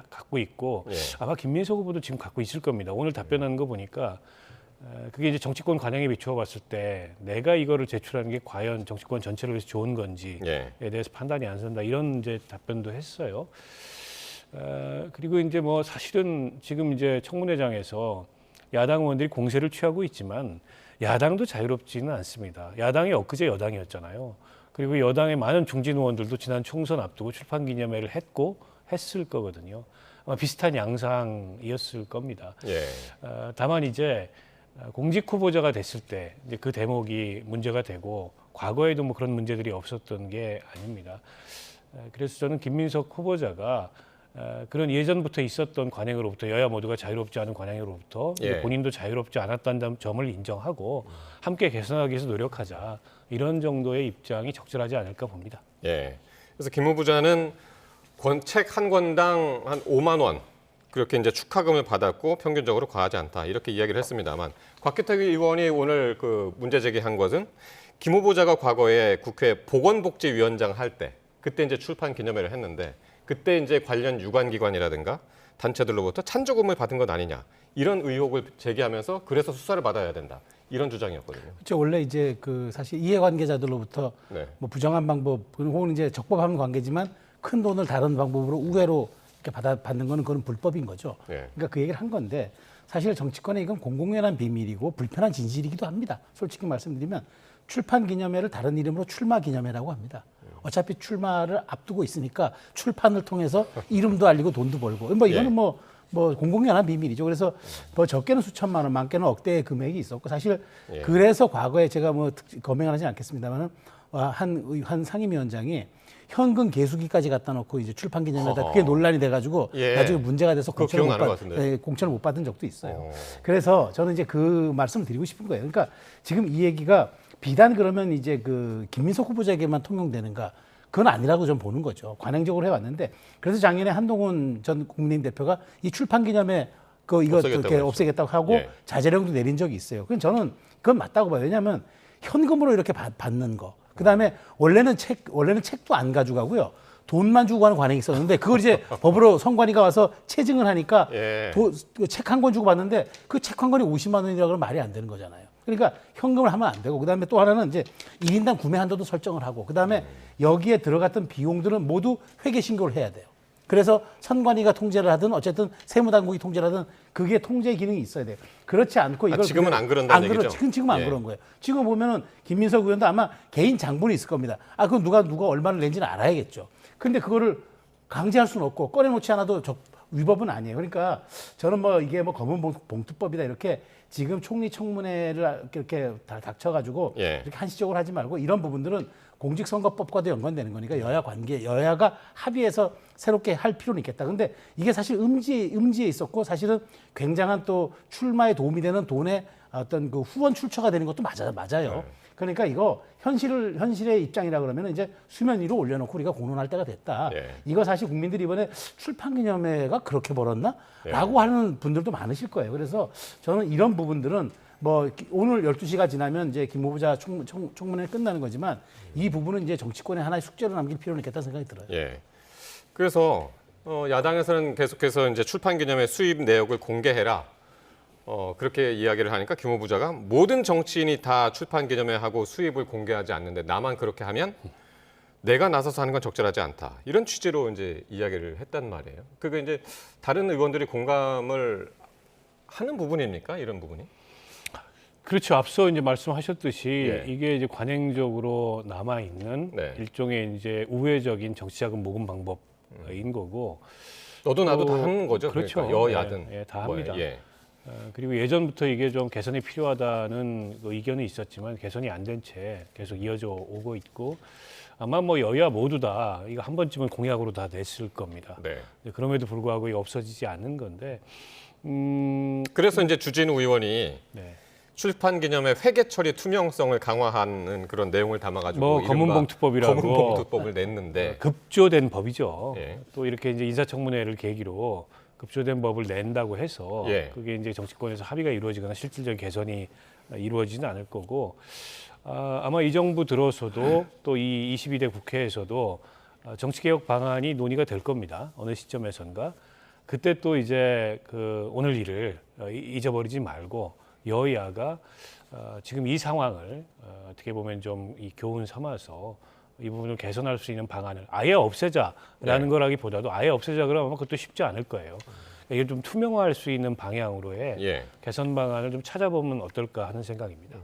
갖고 있고 예. 아마 김민석 후보도 지금 갖고 있을 겁니다. 오늘 답변하는 거 보니까 그게 이제 정치권 관행에 비추어 봤을 때 내가 이거를 제출하는 게 과연 정치권 전체를 위해서 좋은 건지에 예. 대해서 판단이 안 선다 이런 이제 답변도 했어요. 그리고 이제 뭐 사실은 지금 이제 청문회장에서 야당 의원들이 공세를 취하고 있지만 야당도 자유롭지는 않습니다. 야당이 엊그제 여당이었잖아요. 그리고 여당의 많은 중진 의원들도 지난 총선 앞두고 출판기념회를 했을 거거든요. 아마 비슷한 양상이었을 겁니다. 예. 다만 이제 공직 후보자가 됐을 때 이제 그 대목이 문제가 되고 과거에도 뭐 그런 문제들이 없었던 게 아닙니다. 그래서 저는 김민석 후보자가 그런 예전부터 있었던 관행으로부터 여야 모두가 자유롭지 않은 관행으로부터 예. 본인도 자유롭지 않았다는 점을 인정하고 함께 개선하기 위해서 노력하자 이런 정도의 입장이 적절하지 않을까 봅니다. 예. 그래서 김 후보자는 책 한 권당 한 5만 원 그렇게 이제 축하금을 받았고 평균적으로 과하지 않다 이렇게 이야기를 했습니다만 곽규택 의원이 오늘 그 문제 제기한 것은 김 후보자가 과거에 국회 보건복지위원장 할 때 그때 이제 출판 기념회를 했는데 그때 이제 관련 유관기관이라든가 단체들로부터 찬조금을 받은 것 아니냐 이런 의혹을 제기하면서 그래서 수사를 받아야 된다 이런 주장이었거든요. 그렇죠. 원래 이제 그 사실 이해관계자들로부터 네. 뭐 부정한 방법 혹은 이제 적법한 관계지만 큰 돈을 다른 방법으로 우회로 이렇게 받는 거는 그건 불법인 거죠. 네. 그러니까 그 얘기를 한 건데 사실 정치권에 이건 공공연한 비밀이고 불편한 진실이기도 합니다. 솔직히 말씀드리면 출판기념회를 다른 이름으로 출마기념회라고 합니다. 어차피 출마를 앞두고 있으니까 출판을 통해서 이름도 알리고 돈도 벌고 뭐 이거는 뭐 뭐 공공연한 비밀이죠. 그래서 뭐 적게는 수천만 원, 많게는 억대의 금액이 있었고 사실 예. 그래서 과거에 제가 뭐 검증을 하진 않겠습니다만은 한 상임위원장이 현금 개수기까지 갖다 놓고 이제 출판 기념회다 그게 논란이 돼가지고 예. 나중에 문제가 돼서 그거 기억나는 것 같은데. 공천을 못 받은 적도 있어요. 그래서 저는 이제 그 말씀을 드리고 싶은 거예요. 그러니까 지금 이 얘기가 비단 그러면 이제 그 김민석 후보자에게만 통용되는가? 그건 아니라고 좀 보는 거죠. 관행적으로 해왔는데 그래서 작년에 한동훈 전 국민의힘 대표가 이 출판 기념회 이거 이렇게 없애겠다고 하고 예. 자제령도 내린 적이 있어요. 그건 저는 그건 맞다고 봐요. 왜냐하면 현금으로 이렇게 받는 거. 그다음에 원래는 책도 안 가져가고요. 돈만 주고 가는 관행이 있었는데 그걸 이제 법으로 선관위가 와서 체증을 하니까 예. 책 한 권 주고 받는데 그 책 한 권이 50만 원이라고 하면 말이 안 되는 거잖아요. 그러니까 현금을 하면 안 되고 그다음에 또 하나는 이제 1인당 구매 한도도 설정을 하고 그다음에 여기에 들어갔던 비용들은 모두 회계 신고를 해야 돼요. 그래서 선관위가 통제를 하든 어쨌든 세무당국이 통제를 하든 그게 통제 기능이 있어야 돼요. 그렇지 않고 이걸 지금은 안 그런다는 얘기죠? 지금은 안 예. 그런 거예요. 지금 보면은 김민석 의원도 아마 개인 장본이 있을 겁니다. 그건 누가 얼마를 낸지는 알아야겠죠. 근데 그거를 강제할 수는 없고 꺼내놓지 않아도 위법은 아니에요. 그러니까 저는 뭐 이게 뭐 검은 봉투법이다 이렇게 지금 총리 청문회를 이렇게 다 닥쳐가지고 예. 이렇게 한시적으로 하지 말고 이런 부분들은 공직선거법과도 연관되는 거니까 여야가 합의해서 새롭게 할 필요는 있겠다. 근데 이게 사실 음지에 있었고 사실은 굉장한 또 출마에 도움이 되는 돈의 어떤 그 후원 출처가 되는 것도 맞아요. 그러니까 이거 현실의 입장이라 그러면 이제 수면 위로 올려놓고 우리가 공론할 때가 됐다. 이거 사실 국민들이 이번에 출판기념회가 그렇게 벌었나? 라고 하는 분들도 많으실 거예요. 그래서 저는 이런 부분들은 뭐 오늘 12시가 지나면 이제 김 후보자 청문회 끝나는 거지만 이 부분은 이제 정치권에 하나의 숙제로 남길 필요는 있겠다는 생각이 들어요. 예. 그래서 야당에서는 계속해서 이제 출판기념회 수입 내역을 공개해라. 그렇게 이야기를 하니까 김 후보자가 모든 정치인이 다 출판기념회하고 수입을 공개하지 않는데 나만 그렇게 하면 내가 나서서 하는 건 적절하지 않다. 이런 취지로 이제 이야기를 했단 말이에요. 그게 이제 다른 의원들이 공감을 하는 부분입니까? 이런 부분이? 그렇죠. 앞서 이제 말씀하셨듯이 예. 이게 이제 관행적으로 남아 있는 일종의 이제 우회적인 정치자금 모금 방법인 거고. 너도 나도 다 하는 거죠. 그렇죠. 그러니까 여야든 예, 다 합니다. 예. 그리고 예전부터 이게 좀 개선이 필요하다는 그 의견이 있었지만 개선이 안 된 채 계속 이어져 오고 있고 아마 뭐 여야 모두 다 이거 한 번쯤은 공약으로 다 냈을 겁니다. 그럼에도 불구하고 이게 없어지지 않는 건데. 그래서 이제 주진우 의원이 출판기념회 회계 처리 투명성을 강화하는 그런 내용을 담아가지고 뭐 검은봉투법이라고 검은봉투법을 냈는데 급조된 법이죠. 또 이렇게 이제 인사청문회를 계기로 급조된 법을 낸다고 해서 그게 이제 정치권에서 합의가 이루어지거나 실질적인 개선이 이루어지지는 않을 거고 아마 이 정부 들어서도 또 이 22대 국회에서도 정치개혁 방안이 논의가 될 겁니다. 어느 시점에선가. 그때 또 이제 그 오늘 일을 잊어버리지 말고 여야가 지금 이 상황을 어떻게 보면 좀 이 교훈 삼아서 이 부분을 개선할 수 있는 방안을 아예 없애자라는 거라기보다도 아예 없애자 그러면 그것도 쉽지 않을 거예요. 이게 좀 투명화할 수 있는 방향으로의 개선 방안을 좀 찾아보면 어떨까 하는 생각입니다.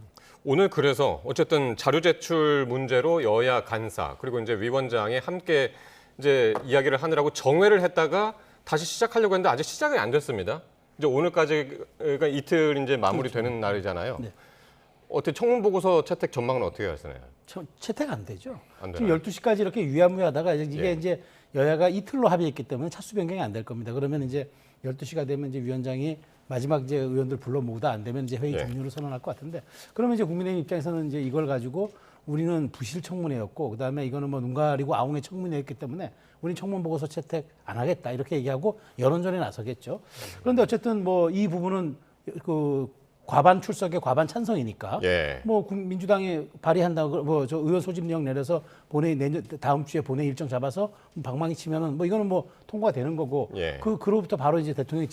오늘 그래서 어쨌든 자료 제출 문제로 여야 간사 그리고 이제 위원장이 함께 이제 이야기를 하느라고 정회를 했다가 다시 시작하려고 했는데 아직 시작이 안 됐습니다. 이제 오늘까지가 이틀 이제 마무리되는 날이잖아요. 어떻게 청문 보고서 채택 전망은 어떻게 하시나요? 채택 안 되죠. 안 지금 되나요? 12시까지 이렇게 유야무야하다가 이게 이제 여야가 이틀로 합의했기 때문에 차수 변경이 안 될 겁니다. 그러면 이제 12시가 되면 이제 위원장이 마지막 이제 의원들 불러 모으다 안 되면 이제 회의 종료를 선언할 것 같은데 그러면 이제 국민의힘 입장에서는 이제 이걸 가지고 우리는 부실 청문회였고 그다음에 이거는 뭐 눈 가리고 아웅의 청문회였기 때문에 우리는 청문 보고서 채택 안 하겠다 이렇게 얘기하고 여론전에 나서겠죠. 그런데 어쨌든 뭐 이 부분은 그 과반 출석에 과반 찬성이니까 뭐 민주당이 발의한다고 뭐 저 의원 소집령 내려서 다음 주에 본회 일정 잡아서 방망이 치면은 뭐 이거는 뭐 통과가 되는 거고 그로부터 바로 이제 대통령이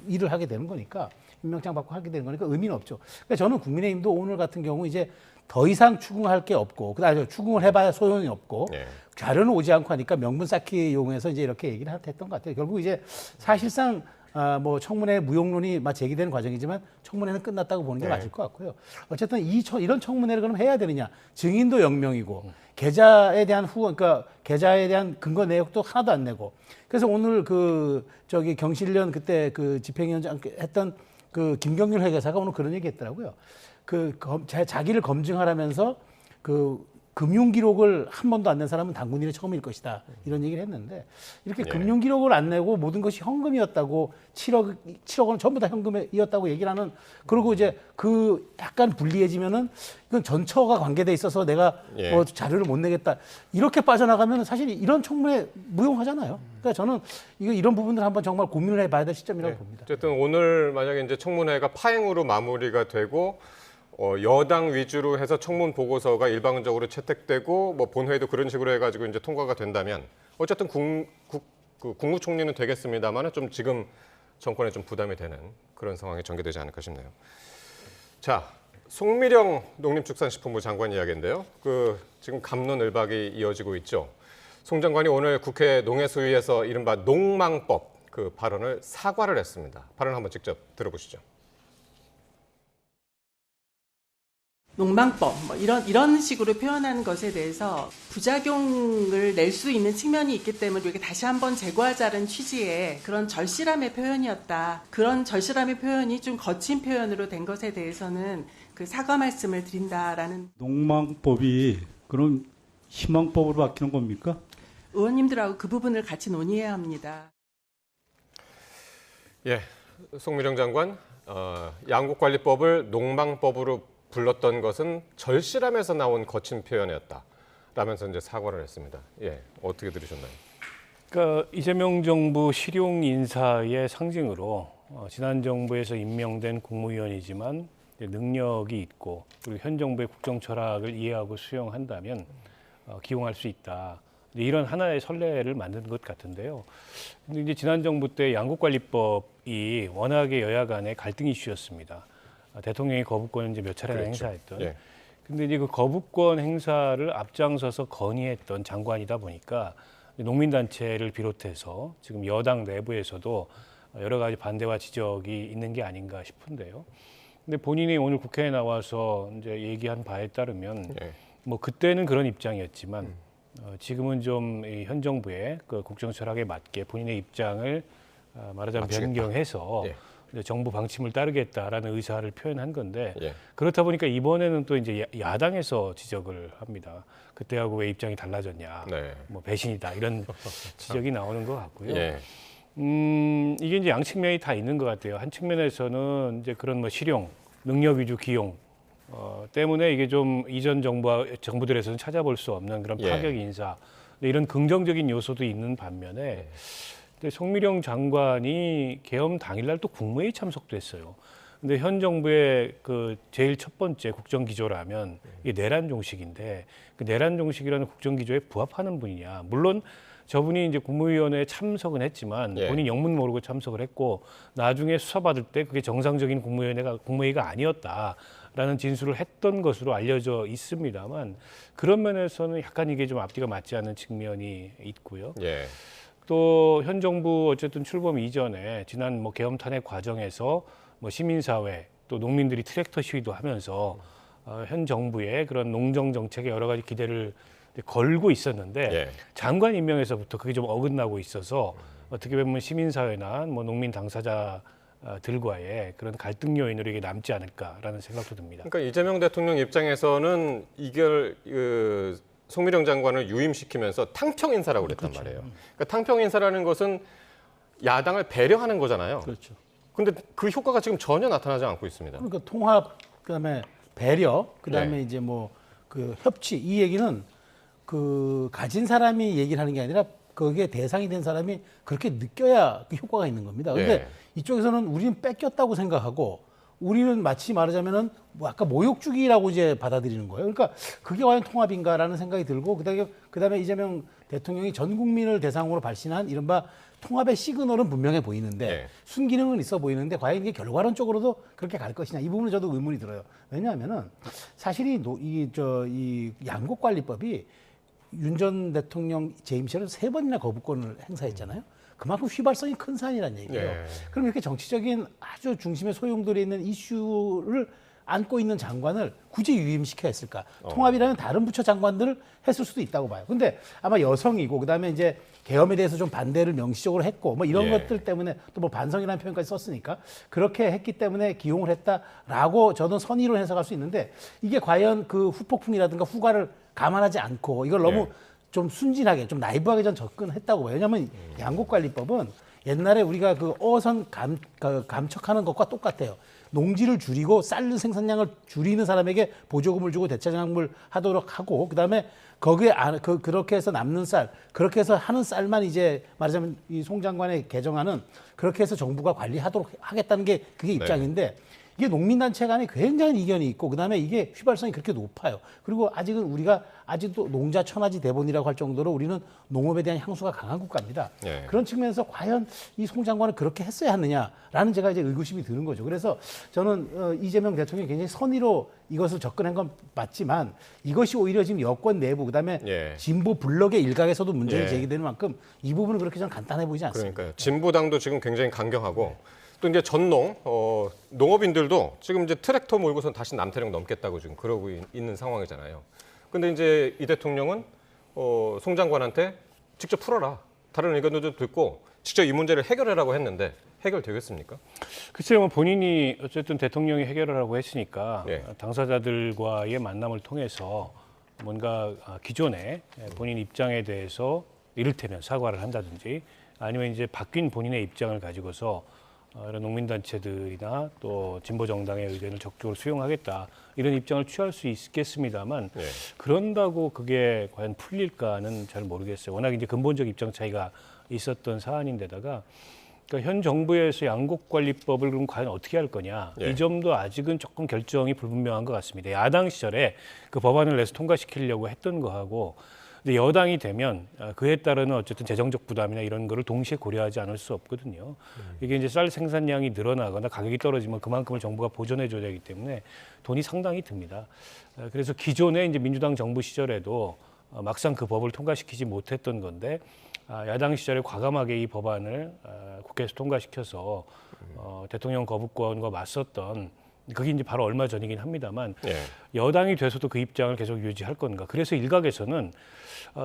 일을 하게 되는 거니까 임명장 받고 하게 되는 거니까 의미는 없죠. 그러니까 저는 국민의힘도 오늘 같은 경우 이제 더 이상 추궁할 게 없고 그다음에 추궁을 해봐야 소용이 없고 자료는 오지 않고 하니까 명분 쌓기 이용해서 이제 이렇게 얘기를 했던 것 같아요. 결국 이제 사실상 뭐 청문회 무용론이 제기되는 과정이지만 청문회는 끝났다고 보는 게 맞을 것 같고요. 어쨌든 이런 청문회를 그럼 해야 되느냐? 증인도 0명이고 계좌에 대한 그러니까 계좌에 대한 근거 내역도 하나도 안 내고. 그래서 오늘 경실련 그때 집행위원장 했던 김경률 회계사가 오늘 그런 얘기했더라고요. 자기를 검증하라면서 금융 기록을 한 번도 안 낸 사람은 당군일이 처음일 것이다. 이런 얘기를 했는데 이렇게 금융 기록을 안 내고 모든 것이 현금이었다고 7억 원 전부 다 현금이었다고 얘기를 하는 그리고 이제 약간 불리해지면은 이건 전처가 관계돼 있어서 내가 자료를 못 내겠다. 이렇게 빠져나가면 사실 이런 청문회 무용하잖아요. 그러니까 저는 이런 부분들 한번 정말 고민을 해봐야 될 시점이라고 봅니다. 어쨌든 오늘 만약에 이제 청문회가 파행으로 마무리가 되고 여당 위주로 해서 청문 보고서가 일방적으로 채택되고 본회의도 그런 식으로 해가지고 이제 통과가 된다면 어쨌든 국무총리는 되겠습니다만은 좀 지금 정권에 좀 부담이 되는 그런 상황이 전개되지 않을까 싶네요. 자, 송미령 농림축산식품부 장관 이야기인데요. 지금 갑론을박이 이어지고 있죠. 송 장관이 오늘 국회 농해수위에서 이른바 농망법 발언을 사과를 했습니다. 발언 한번 직접 들어보시죠. 농망법 이런 식으로 표현하는 것에 대해서 부작용을 낼 수 있는 측면이 있기 때문에 이렇게 다시 한번 제거하자는 취지의 그런 절실함의 표현이었다. 그런 절실함의 표현이 좀 거친 표현으로 된 것에 대해서는 사과 말씀을 드린다라는. 농망법이 그럼 희망법으로 바뀌는 겁니까? 의원님들하고 그 부분을 같이 논의해야 합니다. 예, 송미령 장관, 양국관리법을 농망법으로 불렀던 것은 절실함에서 나온 거친 표현이었다. 라면서 이제 사과를 했습니다. 예, 어떻게 들으셨나요? 그러니까 이재명 정부 실용 인사의 상징으로 지난 정부에서 임명된 국무위원이지만 능력이 있고 그리고 현 정부의 국정 철학을 이해하고 수용한다면 기용할 수 있다. 이런 하나의 선례를 만든 것 같은데요. 근데 이제 지난 정부 때 양국관리법이 워낙에 여야 간의 갈등 이슈였습니다. 대통령이 거부권을 이제 몇 차례나 행사했던. 근데 이제 거부권 행사를 앞장서서 건의했던 장관이다 보니까 농민단체를 비롯해서 지금 여당 내부에서도 여러 가지 반대와 지적이 있는 게 아닌가 싶은데요. 근데 본인이 오늘 국회에 나와서 이제 얘기한 바에 따르면 그때는 그런 입장이었지만 지금은 좀 현 정부의 국정 철학에 맞게 본인의 입장을 말하자면 변경해서 정부 방침을 따르겠다라는 의사를 표현한 건데 그렇다 보니까 이번에는 또 이제 야당에서 지적을 합니다. 그때하고 왜 입장이 달라졌냐, 배신이다 이런 지적이 나오는 것 같고요. 이게 이제 양측면이 다 있는 것 같아요. 한 측면에서는 이제 그런 실용, 능력 위주 기용 때문에 이게 좀 이전 정부들에서는 찾아볼 수 없는 그런 파격 인사 이런 긍정적인 요소도 있는 반면에. 송미령 장관이 계엄 당일날 또 국무회의 참석도 했어요. 근데 현 정부의 제일 첫 번째 국정 기조라면 이게 내란 종식인데 그 내란 종식이라는 국정 기조에 부합하는 분이냐? 물론 저분이 이제 국무위원회에 참석은 했지만 본인 영문 모르고 참석을 했고 나중에 수사받을 때 그게 정상적인 국무회의가 아니었다라는 진술을 했던 것으로 알려져 있습니다만 그런 면에서는 약간 이게 좀 앞뒤가 맞지 않는 측면이 있고요. 또 현 정부 어쨌든 출범 이전에 지난 계엄 탄핵 과정에서 시민사회 또 농민들이 트랙터 시위도 하면서 현 정부의 그런 농정 정책에 여러 가지 기대를 걸고 있었는데 장관 임명에서부터 그게 좀 어긋나고 있어서 어떻게 보면 시민사회나 농민 당사자들과의 그런 갈등 요인으로 이게 남지 않을까라는 생각도 듭니다. 그러니까 이재명 대통령 입장에서는 이걸 송미령 장관을 유임시키면서 탕평 인사라고 그랬단 말이에요. 그러니까 탕평 인사라는 것은 야당을 배려하는 거잖아요. 그렇죠. 근데 그 효과가 지금 전혀 나타나지 않고 있습니다. 그러니까 통합, 그다음에 배려, 그다음에 이제 협치 이 얘기는 가진 사람이 얘기를 하는 게 아니라 거기에 대상이 된 사람이 그렇게 느껴야 그 효과가 있는 겁니다. 그런데 이쪽에서는 우리는 뺏겼다고 생각하고 우리는 마치 말하자면은 아까 모욕주기라고 이제 받아들이는 거예요. 그러니까 그게 과연 통합인가라는 생각이 들고 그다음에 이재명 대통령이 전 국민을 대상으로 발신한 이른바 통합의 시그널은 분명해 보이는데 순기능은 있어 보이는데 과연 이게 결과론적으로도 그렇게 갈 것이냐 이 부분은 저도 의문이 들어요. 왜냐하면은 사실 이 양국관리법이 윤 전 대통령 재임 시절에 3번이나 거부권을 행사했잖아요. 그만큼 휘발성이 큰 사안이라는 얘기예요. 예. 그럼 이렇게 정치적인 아주 중심에 소용돌이 있는 이슈를 안고 있는 장관을 굳이 유임시켜야 했을까? 통합이라면 다른 부처 장관들을 했을 수도 있다고 봐요. 근데 아마 여성이고 그다음에 이제 계엄에 대해서 좀 반대를 명시적으로 했고 뭐 이런 예. 것들 때문에 또 뭐 반성이라는 표현까지 썼으니까 그렇게 했기 때문에 기용을 했다라고 저는 선의로 해석할 수 있는데 이게 과연 그 후폭풍이라든가 후과를 감안하지 않고 이걸 너무 좀 순진하게 좀 나이브하게 전 접근했다고 봐요. 왜냐하면 양곡관리법은 옛날에 우리가 그 어선 감척하는 것과 똑같아요. 농지를 줄이고 쌀 생산량을 줄이는 사람에게 보조금을 주고 대체장학물 하도록 하고 그다음에 거기에 그렇게 해서 남는 쌀 그렇게 해서 하는 쌀만 이제 말하자면 이 송 장관의 개정안은 그렇게 해서 정부가 관리하도록 하겠다는 게 그게 입장인데 이게 농민단체 간에 굉장히 이견이 있고 그다음에 이게 휘발성이 그렇게 높아요. 그리고 아직은 우리가 아직도 농자 천하지 대본이라고 할 정도로 우리는 농업에 대한 향수가 강한 국가입니다. 예. 그런 측면에서 과연 이 송 장관은 그렇게 했어야 하느냐라는 제가 이제 의구심이 드는 거죠. 그래서 저는 이재명 대통령이 굉장히 선의로 이것을 접근한 건 맞지만 이것이 오히려 지금 여권 내부 그다음에 예. 진보 블록의 일각에서도 문제를 예. 제기되는 만큼 이 부분은 그렇게 저는 간단해 보이지 않습니다. 그러니까요. 진보당도 지금 굉장히 강경하고 또 이제 전농 농업인들도 지금 이제 트랙터 몰고선 다시 남태령 넘겠다고 지금 그러고 있는 상황이잖아요. 근데 이제 이 대통령은 송 장관한테 직접 풀어라. 다른 의견도 좀 듣고 직접 이 문제를 해결하라고 했는데 해결되겠습니까? 글쎄요, 뭐 본인이 어쨌든 대통령이 해결하라고 했으니까 예. 당사자들과의 만남을 통해서 뭔가 기존의 본인 입장에 대해서 이를테면 사과를 한다든지 아니면 이제 바뀐 본인의 입장을 가지고서 이런 농민단체들이나 또 진보정당의 의견을 적극적으로 수용하겠다 이런 입장을 취할 수 있겠습니다만 예. 그런다고 그게 과연 풀릴까는 잘 모르겠어요. 워낙 이제 근본적 입장 차이가 있었던 사안인데다가 그러니까 현 정부에서 양곡관리법을 그럼 과연 어떻게 할 거냐 예. 이 점도 아직은 조금 결정이 불분명한 것 같습니다. 야당 시절에 그 법안을 내서 통과시키려고 했던 거하고 근데 여당이 되면 그에 따르는 어쨌든 재정적 부담이나 이런 거를 동시에 고려하지 않을 수 없거든요. 이게 이제 쌀 생산량이 늘어나거나 가격이 떨어지면 그만큼을 정부가 보존해 줘야 되기 때문에 돈이 상당히 듭니다. 그래서 기존에 이제 민주당 정부 시절에도 막상 그 법을 통과시키지 못했던 건데 야당 시절에 과감하게 이 법안을 국회에서 통과시켜서 대통령 거부권과 맞섰던 그게 이제 바로 얼마 전이긴 합니다만 예. 여당이 돼서도 그 입장을 계속 유지할 건가. 그래서 일각에서는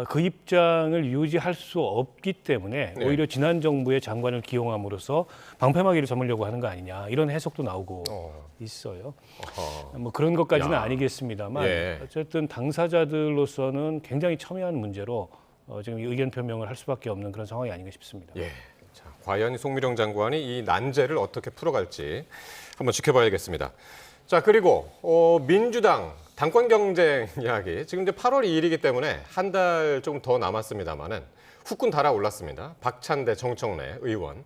그 입장을 유지할 수 없기 때문에 네. 오히려 지난 정부의 장관을 기용함으로써 방패막이를 삼으려고 하는 거 아니냐 이런 해석도 나오고 있어요. 뭐 그런 것까지는 야. 아니겠습니다만 예. 어쨌든 당사자들로서는 굉장히 첨예한 문제로 지금 의견 표명을 할 수밖에 없는 그런 상황이 아닌가 싶습니다. 예. 자, 과연 송미령 장관이 이 난제를 어떻게 풀어갈지 한번 지켜봐야겠습니다. 자, 그리고 민주당 당권 경쟁 이야기. 지금 이제 8월 2일이기 때문에 한 달 좀 더 남았습니다만은 후끈 달아올랐습니다. 박찬대 정청래 의원.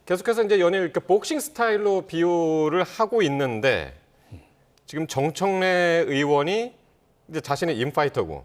계속해서 이제 연일 이렇게 복싱 스타일로 비유를 하고 있는데 지금 정청래 의원이 이제 자신의 인파이터고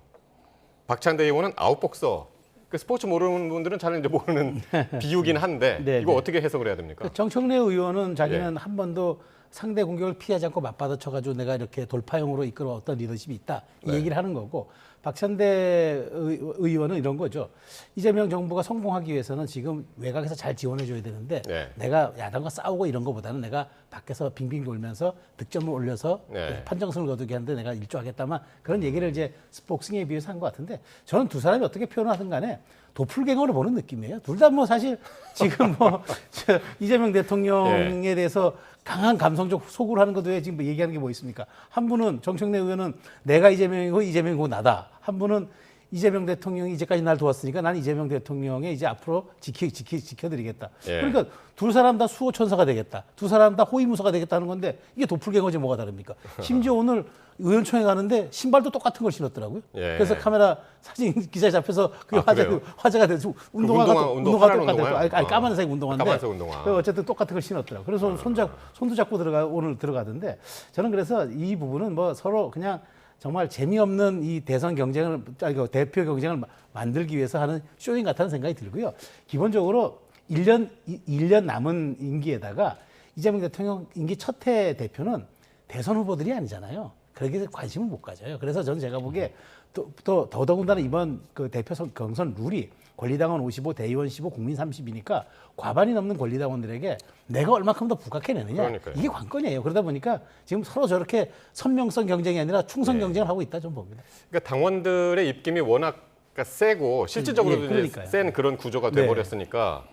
박찬대 의원은 아웃복서. 그 스포츠 모르는 분들은 잘 이제 모르는 비유긴 한데 네, 이거 네. 어떻게 해석을 해야 됩니까? 정청래 의원은 자기는 예. 한 번도 상대 공격을 피하지 않고 맞받아 쳐가지고 내가 이렇게 돌파형으로 이끌어 어떤 리더십이 있다 이 네. 얘기를 하는 거고 박찬대 의원은 이런 거죠. 이재명 정부가 성공하기 위해서는 지금 외곽에서 잘 지원해줘야 되는데 네. 내가 야당과 싸우고 이런 것보다는 내가 밖에서 빙빙 돌면서 득점을 올려서 네. 판정승을 거두게 하는데 내가 일조하겠다만 그런 얘기를 이제 복싱에 비해서 한 것 같은데 저는 두 사람이 어떻게 표현하든 간에 도플갱어를 보는 느낌이에요. 둘 다 뭐 사실 지금 뭐 이재명 대통령에 대해서 강한 감성적 소구를 하는 것 외에 지금 뭐 얘기하는 게 뭐 있습니까? 한 분은 정청래 의원은 내가 이재명이고 이재명이고 나다. 한 분은 이재명 대통령이 이제까지 날 도왔으니까 난 이재명 대통령의 이제 앞으로 지켜드리겠다. 예. 그러니까 두 사람 다 수호천사가 되겠다. 두 사람 다 호위무사가 되겠다는 건데 이게 도플갱어지 뭐가 다릅니까? 심지어 오늘 의원총회 가는데 신발도 똑같은 걸 신었더라고요. 예. 그래서 카메라 사진 기사에 잡혀서 그게 그래요? 화제가 돼서 운동화가 파란 똑같아요. 운동화요? 아니 까만색 운동화인데 까만색 운동화. 어쨌든 똑같은 걸 신었더라고요. 그래서 손도 잡고 오늘 들어가던데 저는 그래서 이 부분은 뭐 서로 그냥 정말 재미없는 이 대선 경쟁을 대표 경쟁을 만들기 위해서 하는 쇼잉 같다는 생각이 들고요. 기본적으로 1년 남은 임기에다가 이재명 대통령 임기 첫 해 대표는 대선 후보들이 아니잖아요. 그렇게 관심을 못 가져요. 그래서 저는 제가 보기에 더더군다나 이번 그 대표 경선 룰이 권리당원 55, 대의원 15, 국민 30이니까 과반이 넘는 권리당원들에게 내가 얼마큼 더 부각해내느냐. 그러니까요. 이게 관건이에요. 그러다 보니까 지금 서로 저렇게 선명성 경쟁이 아니라 충성 경쟁을 하고 있다 좀 봅니다. 그러니까 당원들의 입김이 워낙 세고 실질적으로도 예, 그러니까요. 센 그런 구조가 네. 돼버렸으니까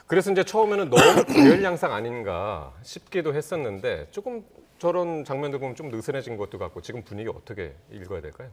그래서 이제 처음에는 너무 과열 양상 아닌가 싶기도 했었는데 조금 저런 장면들 보면 좀 느슨해진 것도 같고 지금 분위기 어떻게 읽어야 될까요?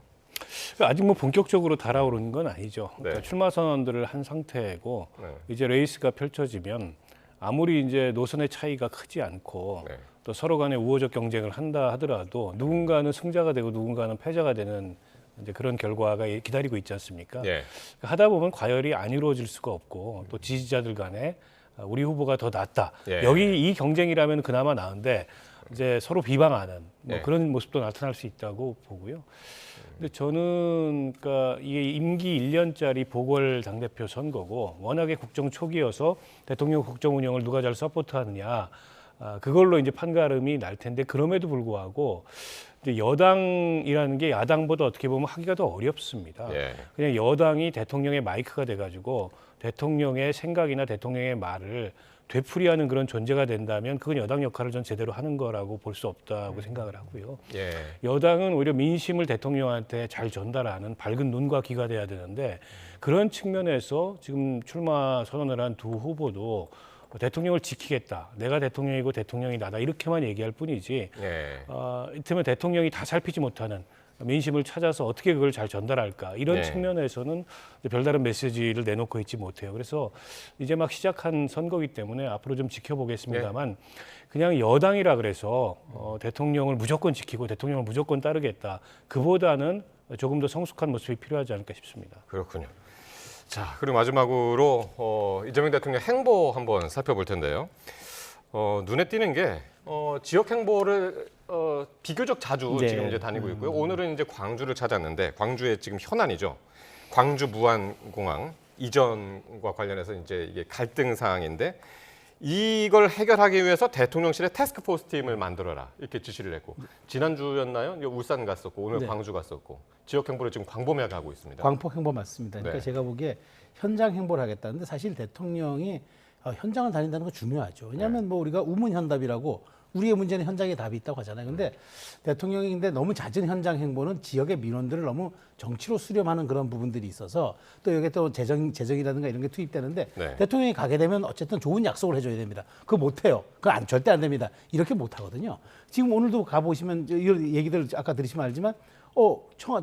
아직 뭐 본격적으로 달아오르는 건 아니죠. 그러니까 네. 출마 선언들을 한 상태고 네. 이제 레이스가 펼쳐지면 아무리 이제 노선의 차이가 크지 않고 네. 또 서로 간에 우호적 경쟁을 한다 하더라도 누군가는 승자가 되고 누군가는 패자가 되는 이제 그런 결과가 기다리고 있지 않습니까? 예. 하다 보면 과열이 안 이루어질 수가 없고 또 지지자들 간에 우리 후보가 더 낫다. 예. 여기 이 경쟁이라면 그나마 나은데 이제 서로 비방하는 뭐 예. 그런 모습도 나타날 수 있다고 보고요. 근데 저는 그러니까 이게 임기 1년짜리 보궐 당대표 선거고 워낙에 국정 초기여서 대통령 국정 운영을 누가 잘 서포트하느냐 그걸로 이제 판가름이 날 텐데 그럼에도 불구하고 이제 여당이라는 게 야당보다 어떻게 보면 하기가 더 어렵습니다. 예. 그냥 여당이 대통령의 마이크가 돼가지고 대통령의 생각이나 대통령의 말을 되풀이하는 그런 존재가 된다면 그건 여당 역할을 전 제대로 하는 거라고 볼 수 없다고 생각을 하고요. 예. 여당은 오히려 민심을 대통령한테 잘 전달하는 밝은 눈과 귀가 돼야 되는데 그런 측면에서 지금 출마 선언을 한 두 후보도 대통령을 지키겠다. 내가 대통령이고 대통령이 나다. 이렇게만 얘기할 뿐이지 예. 이때면 대통령이 다 살피지 못하는 민심을 찾아서 어떻게 그걸 잘 전달할까. 이런 네. 측면에서는 별다른 메시지를 내놓고 있지 못해요. 그래서 이제 막 시작한 선거이기 때문에 앞으로 좀 지켜보겠습니다만 그냥 여당이라 그래서 대통령을 무조건 지키고 대통령을 무조건 따르겠다. 그보다는 조금 더 성숙한 모습이 필요하지 않을까 싶습니다. 그렇군요. 자, 그리고 마지막으로 이재명 대통령 행보 한번 살펴볼 텐데요. 눈에 띄는 게 지역 행보를 비교적 자주 네. 지금 이제 다니고 있고요. 오늘은 이제 광주를 찾았는데 광주의 지금 현안이죠. 광주 무안공항 이전과 관련해서 이제 이게 갈등 사항인데 이걸 해결하기 위해서 대통령실에 태스크포스 팀을 만들어라 이렇게 지시를 했고 지난주였나요? 울산 갔었고 오늘 네. 광주 갔었고 지역 행보를 지금 광범위하게 하고 있습니다. 광폭 행보 맞습니다. 그러니까 네. 제가 보기에 현장 행보를 하겠다는데 사실 대통령이 현장을 다닌다는 거 중요하죠. 왜냐하면 뭐 우리가 우문현답이라고 우리의 문제는 현장에 답이 있다고 하잖아요. 근데 대통령이 근데 너무 잦은 현장 행보는 지역의 민원들을 너무 정치로 수렴하는 그런 부분들이 있어서 또 여기에 또 재정이라든가 이런 게 투입되는데 네. 대통령이 가게 되면 어쨌든 좋은 약속을 해줘야 됩니다. 그거 못해요. 그거 절대 안 됩니다. 이렇게 못하거든요. 지금 오늘도 가보시면 이런 얘기들 아까 들으시면 알지만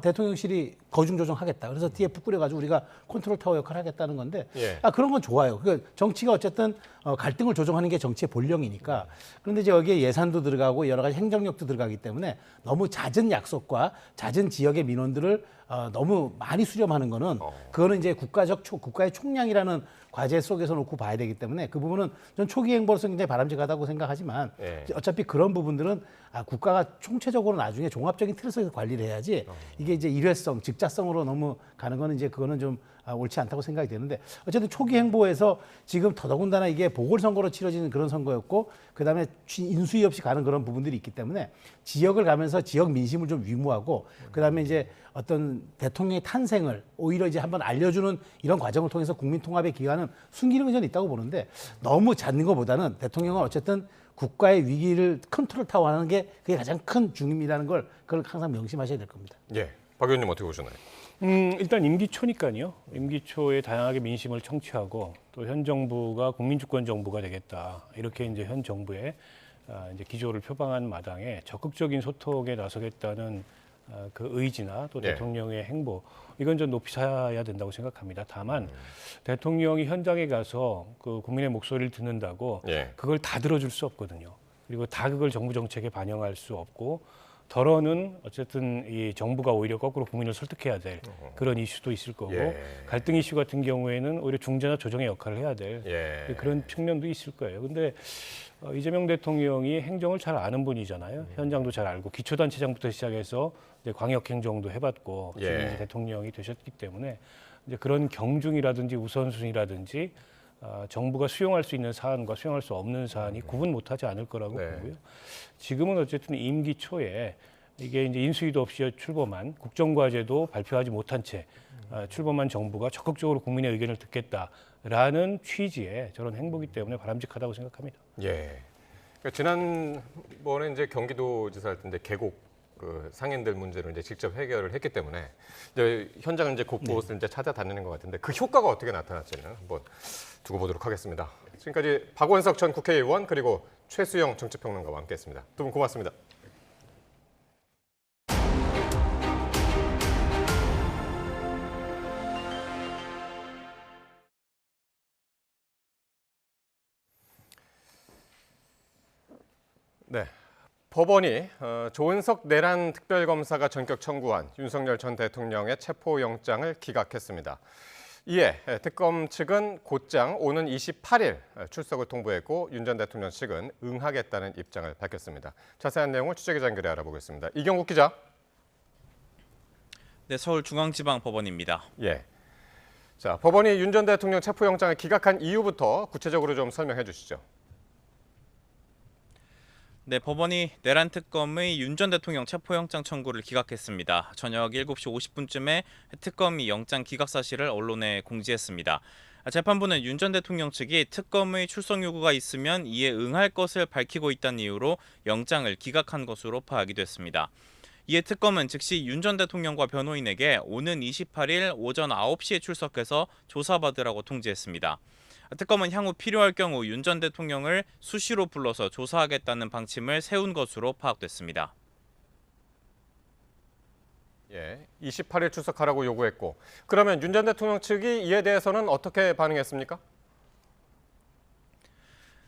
대통령실이 거중 조정하겠다. 그래서 TF 꾸려가지고 우리가 컨트롤 타워 역할을 하겠다는 건데, 예. 그런 건 좋아요. 그러니까 정치가 어쨌든 갈등을 조정하는 게 정치의 본령이니까. 그런데 이제 여기에 예산도 들어가고 여러 가지 행정력도 들어가기 때문에 너무 잦은 약속과 잦은 지역의 민원들을 너무 많이 수렴하는 거는 그거는 이제 국가의 총량이라는 과제 속에서 놓고 봐야 되기 때문에 그 부분은 전 초기 행보로서 굉장히 바람직하다고 생각하지만 예. 어차피 그런 부분들은 국가가 총체적으로 나중에 종합적인 틀 속에서 관리를 해야지 이게 이제 일회성, 직자성으로 너무 가는 거는 이제 그거는 좀 옳지 않다고 생각이 되는데 어쨌든 초기 행보에서 지금 더더군다나 이게 보궐선거로 치러지는 그런 선거였고 그다음에 인수위 없이 가는 그런 부분들이 있기 때문에 지역을 가면서 지역 민심을 좀 위무하고 그다음에 이제 어떤 대통령의 탄생을 오히려 이제 한번 알려주는 이런 과정을 통해서 국민 통합의 기간은 숨기는 게 저는 있다고 보는데 너무 잦는 것보다는 대통령은 어쨌든 국가의 위기를 컨트롤 타워하는 게 그게 가장 큰 중임이라는 걸 그걸 항상 명심하셔야 될 겁니다. 예, 박 의원님 어떻게 보셨나요? 일단 임기초니까요. 임기초에 다양하게 민심을 청취하고 또 현 정부가 국민주권 정부가 되겠다. 이렇게 이제 현 정부의 이제 기조를 표방한 마당에 적극적인 소통에 나서겠다는 그 의지나 또 네. 대통령의 행보 이건 좀 높이 사야 된다고 생각합니다. 다만 대통령이 현장에 가서 그 국민의 목소리를 듣는다고 예. 그걸 다 들어줄 수 없거든요. 그리고 다 그걸 정부 정책에 반영할 수 없고 덜어는 어쨌든 이 정부가 오히려 거꾸로 국민을 설득해야 될 그런 이슈도 있을 거고 예. 갈등 이슈 같은 경우에는 오히려 중재나 조정의 역할을 해야 될 예. 그런 측면도 있을 거예요. 근데 이재명 대통령이 행정을 잘 아는 분이잖아요. 현장도 잘 알고 기초단체장부터 시작해서 이제 광역행정도 해봤고 지금 예. 이제 대통령이 되셨기 때문에 이제 그런 경중이라든지 우선순위라든지 정부가 수용할 수 있는 사안과 수용할 수 없는 사안이 구분 못하지 않을 거라고 네. 보고요. 지금은 어쨌든 임기 초에 이게 이제 인수위도 없이 출범한 국정과제도 발표하지 못한 채 출범한 정부가 적극적으로 국민의 의견을 듣겠다라는 취지의 저런 행보기 때문에 바람직하다고 생각합니다. 예. 그러니까 지난번에 이제 경기도지사 할 때 계곡 그 상인들 문제를 이제 직접 해결을 했기 때문에 이제 현장을 이제 곳곳을 이제 찾아다니는 것 같은데 그 효과가 어떻게 나타날지는 한번 두고 보도록 하겠습니다. 지금까지 박원석 전 국회의원 그리고 최수영 정치평론가와 함께했습니다. 두 분 고맙습니다. 네. 법원이 조은석 내란 특별검사가 전격 청구한 윤석열 전 대통령의 체포영장을 기각했습니다. 이에 특검 측은 곧장 오는 28일 출석을 통보했고 윤 전 대통령 측은 응하겠다는 입장을 밝혔습니다. 자세한 내용을 취재기자 연결해 알아보겠습니다. 이경국 기자. 네, 서울중앙지방법원입니다. 예. 자, 법원이 윤 전 대통령 체포영장을 기각한 이유부터 구체적으로 좀 설명해 주시죠. 네, 법원이 내란 특검의 윤 전 대통령 체포영장 청구를 기각했습니다. 저녁 7시 50분쯤에 특검이 영장 기각 사실을 언론에 공지했습니다. 재판부는 윤 전 대통령 측이 특검의 출석 요구가 있으면 이에 응할 것을 밝히고 있다는 이유로 영장을 기각한 것으로 파악이 됐습니다. 이에 특검은 즉시 윤 전 대통령과 변호인에게 오는 28일 오전 9시에 출석해서 조사받으라고 통지했습니다. 특검은 향후 필요할 경우 윤 전 대통령을 수시로 불러서 조사하겠다는 방침을 세운 것으로 파악됐습니다. 예, 28일 출석하라고 요구했고 그러면 윤 전 대통령 측이 이에 대해서는 어떻게 반응했습니까?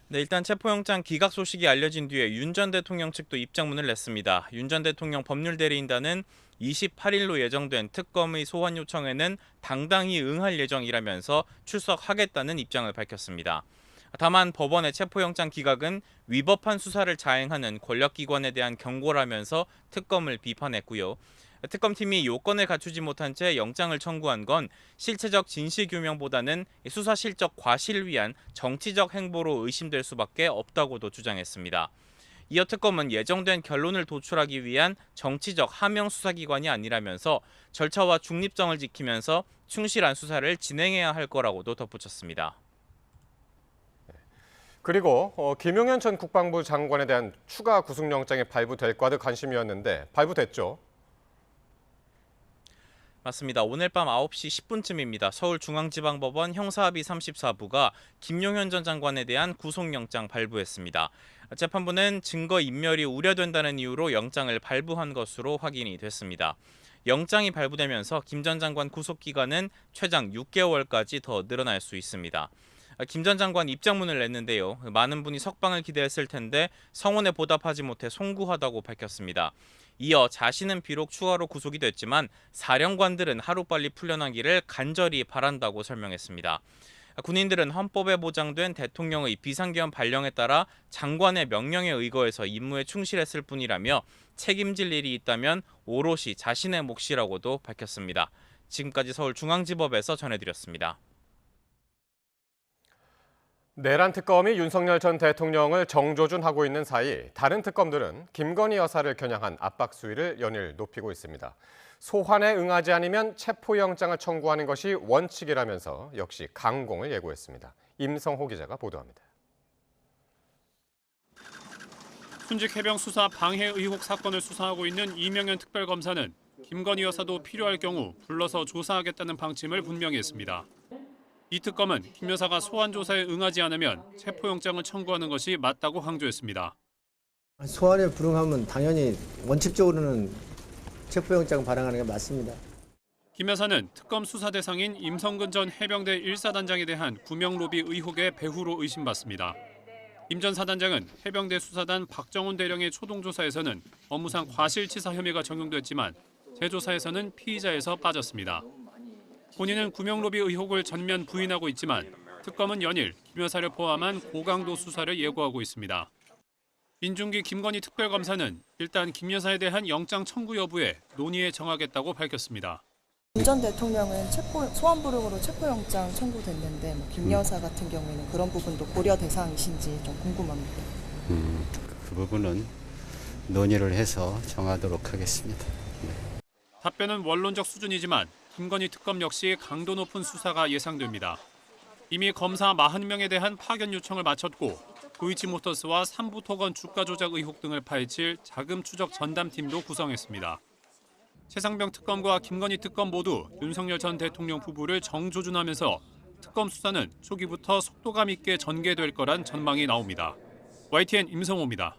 네, 일단 체포영장 기각 소식이 알려진 뒤에 윤 전 대통령 측도 입장문을 냈습니다. 윤 전 대통령 법률대리인단은 28일로 예정된 특검의 소환 요청에는 당당히 응할 예정이라면서 출석하겠다는 입장을 밝혔습니다. 다만 법원의 체포영장 기각은 위법한 수사를 자행하는 권력기관에 대한 경고라면서 특검을 비판했고요. 특검팀이 요건을 갖추지 못한 채 영장을 청구한 건 실체적 진실규명보다는 수사 실적 과실을 위한 정치적 행보로 의심될 수밖에 없다고도 주장했습니다. 이어 특검은 예정된 결론을 도출하기 위한 정치적 하명 수사기관이 아니라면서 절차와 중립성을 지키면서 충실한 수사를 진행해야 할 거라고도 덧붙였습니다. 그리고 김용현 전 국방부 장관에 대한 추가 구속영장이 발부될까 하도 관심이었는데 발부됐죠? 맞습니다. 오늘 밤 9시 10분쯤입니다. 서울중앙지방법원 형사합의 34부가 김용현 전 장관에 대한 구속영장 발부했습니다. 재판부는 증거 인멸이 우려된다는 이유로 영장을 발부한 것으로 확인이 됐습니다. 영장이 발부되면서 김 전 장관 구속기간은 최장 6개월까지 더 늘어날 수 있습니다. 김 전 장관 입장문을 냈는데요. 많은 분이 석방을 기대했을 텐데 성원에 보답하지 못해 송구하다고 밝혔습니다. 이어 자신은 비록 추가로 구속이 됐지만 사령관들은 하루빨리 풀려나기를 간절히 바란다고 설명했습니다. 군인들은 헌법에 보장된 대통령의 비상계엄 발령에 따라 장관의 명령에 의거해서 임무에 충실했을 뿐이라며 책임질 일이 있다면 오롯이 자신의 몫이라고도 밝혔습니다. 지금까지 서울중앙지법에서 전해드렸습니다. 내란 특검이 윤석열 전 대통령을 정조준하고 있는 사이 다른 특검들은 김건희 여사를 겨냥한 압박 수위를 연일 높이고 있습니다. 소환에 응하지 않으면 체포영장을 청구하는 것이 원칙이라면서 역시 강공을 예고했습니다. 임성호 기자가 보도합니다. 순직 해병 수사 방해 의혹 사건을 수사하고 있는 이명현 특별검사는 김건희 여사도 필요할 경우 불러서 조사하겠다는 방침을 분명히 했습니다. 이 특검은 김 여사가 소환 조사에 응하지 않으면 체포영장을 청구하는 것이 맞다고 강조했습니다. 소환에 불응하면 당연히 원칙적으로는 체포영장 발행하는 게 맞습니다. 김 여사는 특검 수사 대상인 임성근 전 해병대 1사단장에 대한 구명 로비 의혹의 배후로 의심받습니다. 임 전 사단장은 해병대 수사단 박정훈 대령의 초동조사에서는 업무상 과실치사 혐의가 적용됐지만 재조사에서는 피의자에서 빠졌습니다. 본인은 구명로비 의혹을 전면 부인하고 있지만 특검은 연일 김 여사를 포함한 고강도 수사를 예고하고 있습니다. 민중기 김건희 특별검사는 일단 김 여사에 대한 영장 청구 여부에 논의에 정하겠다고 밝혔습니다. 윤 전 대통령은 소환 불응으로 체포영장 청구됐는데 김 여사 같은 경우에는 그런 부분도 고려 대상이신지 좀 궁금합니다. 그 부분은 논의를 해서 정하도록 하겠습니다. 답변은 원론적 수준이지만 김건희 특검 역시 강도 높은 수사가 예상됩니다. 이미 검사 40명에 대한 파견 요청을 마쳤고 도이치모터스와 삼부토건 주가 조작 의혹 등을 파헤칠 자금 추적 전담팀도 구성했습니다. 최상병 특검과 김건희 특검 모두 윤석열 전 대통령 부부를 정조준하면서 특검 수사는 초기부터 속도감 있게 전개될 거란 전망이 나옵니다. YTN 임성호입니다.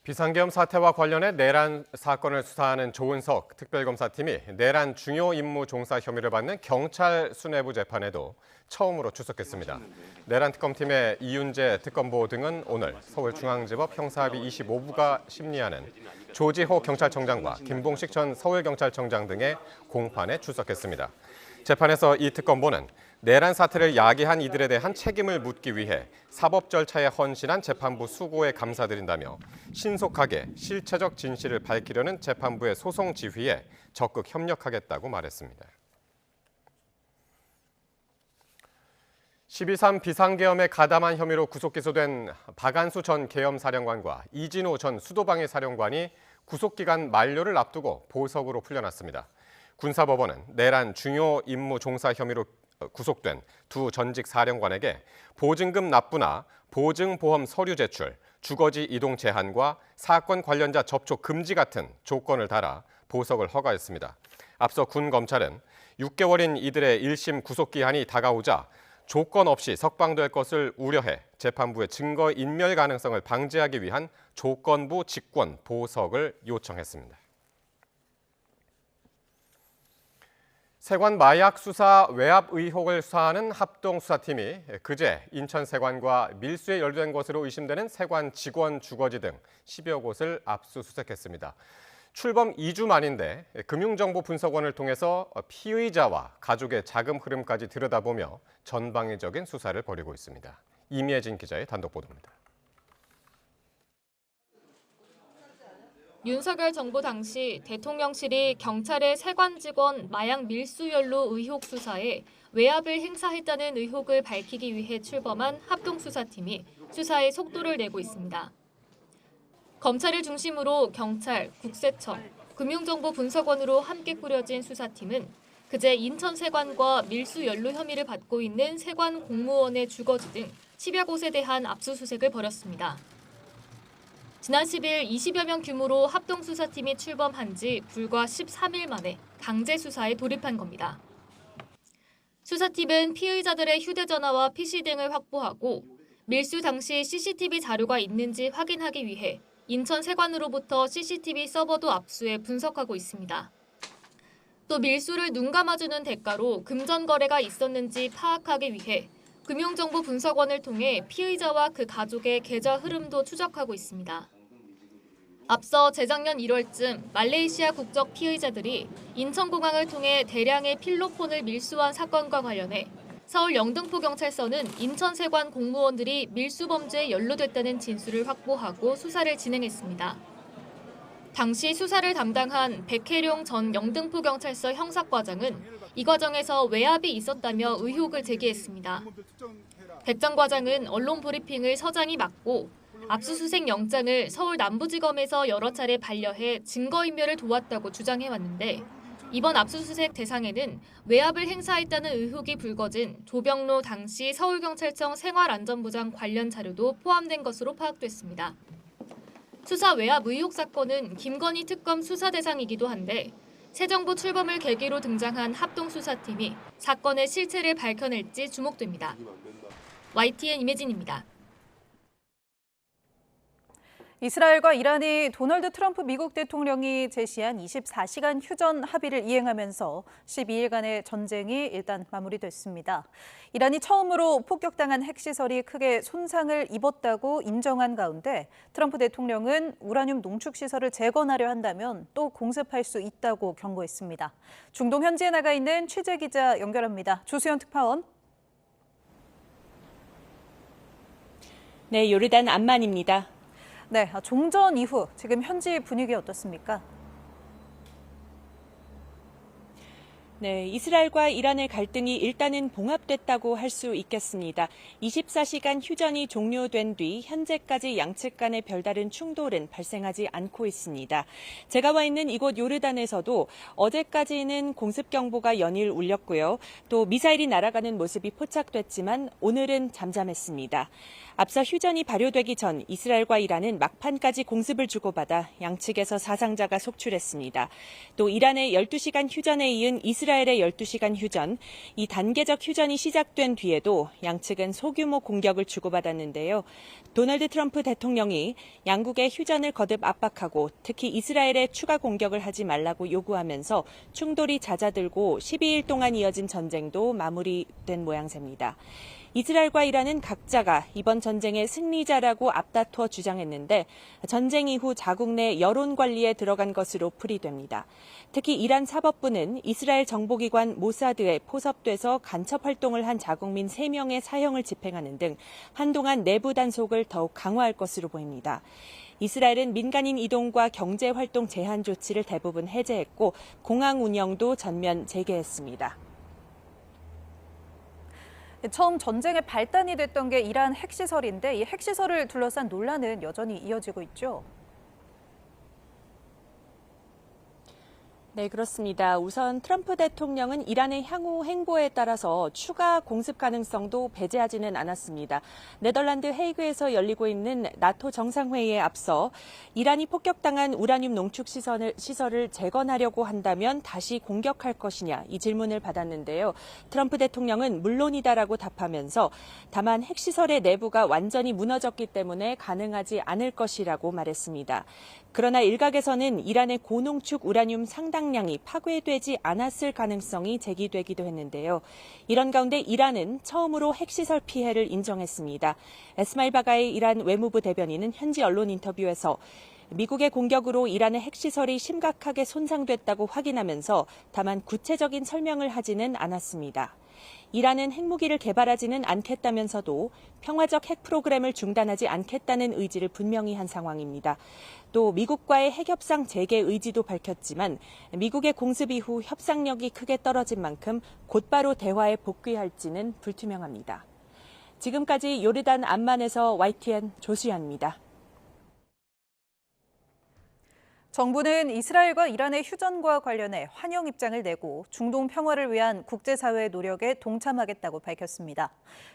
비상계엄 사태와 관련해 내란 사건을 수사하는 조은석 특별검사팀이 내란 중요 임무 종사 혐의를 받는 경찰 수뇌부 재판에도 처음으로 출석했습니다. 내란 특검팀의 이윤재 특검보 등은 오늘 서울중앙지법 형사합의 25부가 심리하는 조지호 경찰청장과 김봉식 전 서울경찰청장 등의 공판에 출석했습니다. 재판에서 이 특검보는 내란 사태를 야기한 이들에 대한 책임을 묻기 위해 사법 절차에 헌신한 재판부 수고에 감사드린다며 신속하게 실체적 진실을 밝히려는 재판부의 소송 지휘에 적극 협력하겠다고 말했습니다. 12.3 비상계엄에 가담한 혐의로 구속 기소된 박안수 전 계엄사령관과 이진호 전 수도방위 사령관이 구속기간 만료를 앞두고 보석으로 풀려났습니다. 군사법원은 내란 중요 임무 종사 혐의로 구속된 두 전직 사령관에게 보증금 납부나 보증보험 서류 제출, 주거지 이동 제한과 사건 관련자 접촉 금지 같은 조건을 달아 보석을 허가했습니다. 앞서 군 검찰은 6개월인 이들의 1심 구속기한이 다가오자 조건 없이 석방될 것을 우려해 재판부의 증거 인멸 가능성을 방지하기 위한 조건부 직권 보석을 요청했습니다. 세관 마약 수사 외압 의혹을 수사하는 합동수사팀이 그제 인천 세관과 밀수에 연루된 것으로 의심되는 세관 직원 주거지 등 10여 곳을 압수수색했습니다. 출범 2주 만인데 금융정보 분석원을 통해서 피의자와 가족의 자금 흐름까지 들여다보며 전방위적인 수사를 벌이고 있습니다. 임예진 기자의 단독 보도입니다. 윤석열 정부 당시 대통령실이 경찰의 세관 직원 마약 밀수 연루 의혹 수사에 외압을 행사했다는 의혹을 밝히기 위해 출범한 합동수사팀이 수사에 속도를 내고 있습니다. 검찰을 중심으로 경찰, 국세청, 금융정보분석원으로 함께 꾸려진 수사팀은 그제 인천 세관과 밀수 연루 혐의를 받고 있는 세관 공무원의 주거지 등 10여 곳에 대한 압수수색을 벌였습니다. 지난 10일 20여 명 규모로 합동수사팀이 출범한 지 불과 13일 만에 강제 수사에 돌입한 겁니다. 수사팀은 피의자들의 휴대전화와 PC 등을 확보하고 밀수 당시 CCTV 자료가 있는지 확인하기 위해 인천 세관으로부터 CCTV 서버도 압수해 분석하고 있습니다. 또 밀수를 눈 감아주는 대가로 금전 거래가 있었는지 파악하기 위해 금융정보분석원을 통해 피의자와 그 가족의 계좌 흐름도 추적하고 있습니다. 앞서 재작년 1월쯤 말레이시아 국적 피의자들이 인천공항을 통해 대량의 필로폰을 밀수한 사건과 관련해 서울 영등포경찰서는 인천세관 공무원들이 밀수 범죄에 연루됐다는 진술을 확보하고 수사를 진행했습니다. 당시 수사를 담당한 백혜룡 전 영등포경찰서 형사과장은 이 과정에서 외압이 있었다며 의혹을 제기했습니다. 백 전 과장은 언론 브리핑을 서장이 맡고 압수수색 영장을 서울 남부지검에서 여러 차례 반려해 증거인멸을 도왔다고 주장해왔는데 이번 압수수색 대상에는 외압을 행사했다는 의혹이 불거진 조병로 당시 서울경찰청 생활안전부장 관련 자료도 포함된 것으로 파악됐습니다. 수사 외압 의혹 사건은 김건희 특검 수사 대상이기도 한데 새 정부 출범을 계기로 등장한 합동수사팀이 사건의 실체를 밝혀낼지 주목됩니다. YTN 임혜진입니다. 이스라엘과 이란이 도널드 트럼프 미국 대통령이 제시한 24시간 휴전 합의를 이행하면서 12일간의 전쟁이 일단 마무리됐습니다. 이란이 처음으로 폭격당한 핵시설이 크게 손상을 입었다고 인정한 가운데 트럼프 대통령은 우라늄 농축시설을 재건하려 한다면 또 공습할 수 있다고 경고했습니다. 중동 현지에 나가 있는 취재기자 연결합니다. 조수연 특파원. 네, 요르단 암만입니다. 네, 종전 이후 지금 현지 분위기 어떻습니까? 네, 이스라엘과 이란의 갈등이 일단은 봉합됐다고 할 수 있겠습니다. 24시간 휴전이 종료된 뒤 현재까지 양측 간의 별다른 충돌은 발생하지 않고 있습니다. 제가 와 있는 이곳 요르단에서도 어제까지는 공습경보가 연일 울렸고요. 또 미사일이 날아가는 모습이 포착됐지만 오늘은 잠잠했습니다. 앞서 휴전이 발효되기 전 이스라엘과 이란은 막판까지 공습을 주고받아 양측에서 사상자가 속출했습니다. 또 이란의 12시간 휴전에 이은 이스라엘의 12시간 휴전, 이 단계적 휴전이 시작된 뒤에도 양측은 소규모 공격을 주고받았는데요. 도널드 트럼프 대통령이 양국의 휴전을 거듭 압박하고 특히 이스라엘에 추가 공격을 하지 말라고 요구하면서 충돌이 잦아들고 12일 동안 이어진 전쟁도 마무리된 모양새입니다. 이스라엘과 이란은 각자가 이번 전쟁의 승리자라고 앞다투어 주장했는데 전쟁 이후 자국 내 여론 관리에 들어간 것으로 풀이됩니다. 특히 이란 사법부는 이스라엘 정보기관 모사드에 포섭돼서 간첩 활동을 한 자국민 3명의 사형을 집행하는 등 한동안 내부 단속을 더욱 강화할 것으로 보입니다. 이스라엘은 민간인 이동과 경제활동 제한 조치를 대부분 해제했고 공항 운영도 전면 재개했습니다. 처음 전쟁의 발단이 됐던 게 이란 핵시설인데 이 핵시설을 둘러싼 논란은 여전히 이어지고 있죠. 네, 그렇습니다. 우선 트럼프 대통령은 이란의 향후 행보에 따라서 추가 공습 가능성도 배제하지는 않았습니다. 네덜란드 헤이그에서 열리고 있는 나토 정상회의에 앞서 이란이 폭격당한 우라늄 농축 시설을 재건하려고 한다면 다시 공격할 것이냐 이 질문을 받았는데요. 트럼프 대통령은 물론이다라고 답하면서 다만 핵시설의 내부가 완전히 무너졌기 때문에 가능하지 않을 것이라고 말했습니다. 그러나 일각에서는 이란의 고농축 우라늄 상당량이 파괴되지 않았을 가능성이 제기되기도 했는데요. 이런 가운데 이란은 처음으로 핵시설 피해를 인정했습니다. 에스마일 바가이 이란 외무부 대변인은 현지 언론 인터뷰에서 미국의 공격으로 이란의 핵시설이 심각하게 손상됐다고 확인하면서 다만 구체적인 설명을 하지는 않았습니다. 이란은 핵무기를 개발하지는 않겠다면서도 평화적 핵 프로그램을 중단하지 않겠다는 의지를 분명히 한 상황입니다. 또 미국과의 핵협상 재개 의지도 밝혔지만 미국의 공습 이후 협상력이 크게 떨어진 만큼 곧바로 대화에 복귀할지는 불투명합니다. 지금까지 요르단 암만에서 YTN 조수연입니다. 정부는 이스라엘과 이란의 휴전과 관련해 환영 입장을 내고 중동 평화를 위한 국제사회의 노력에 동참하겠다고 밝혔습니다.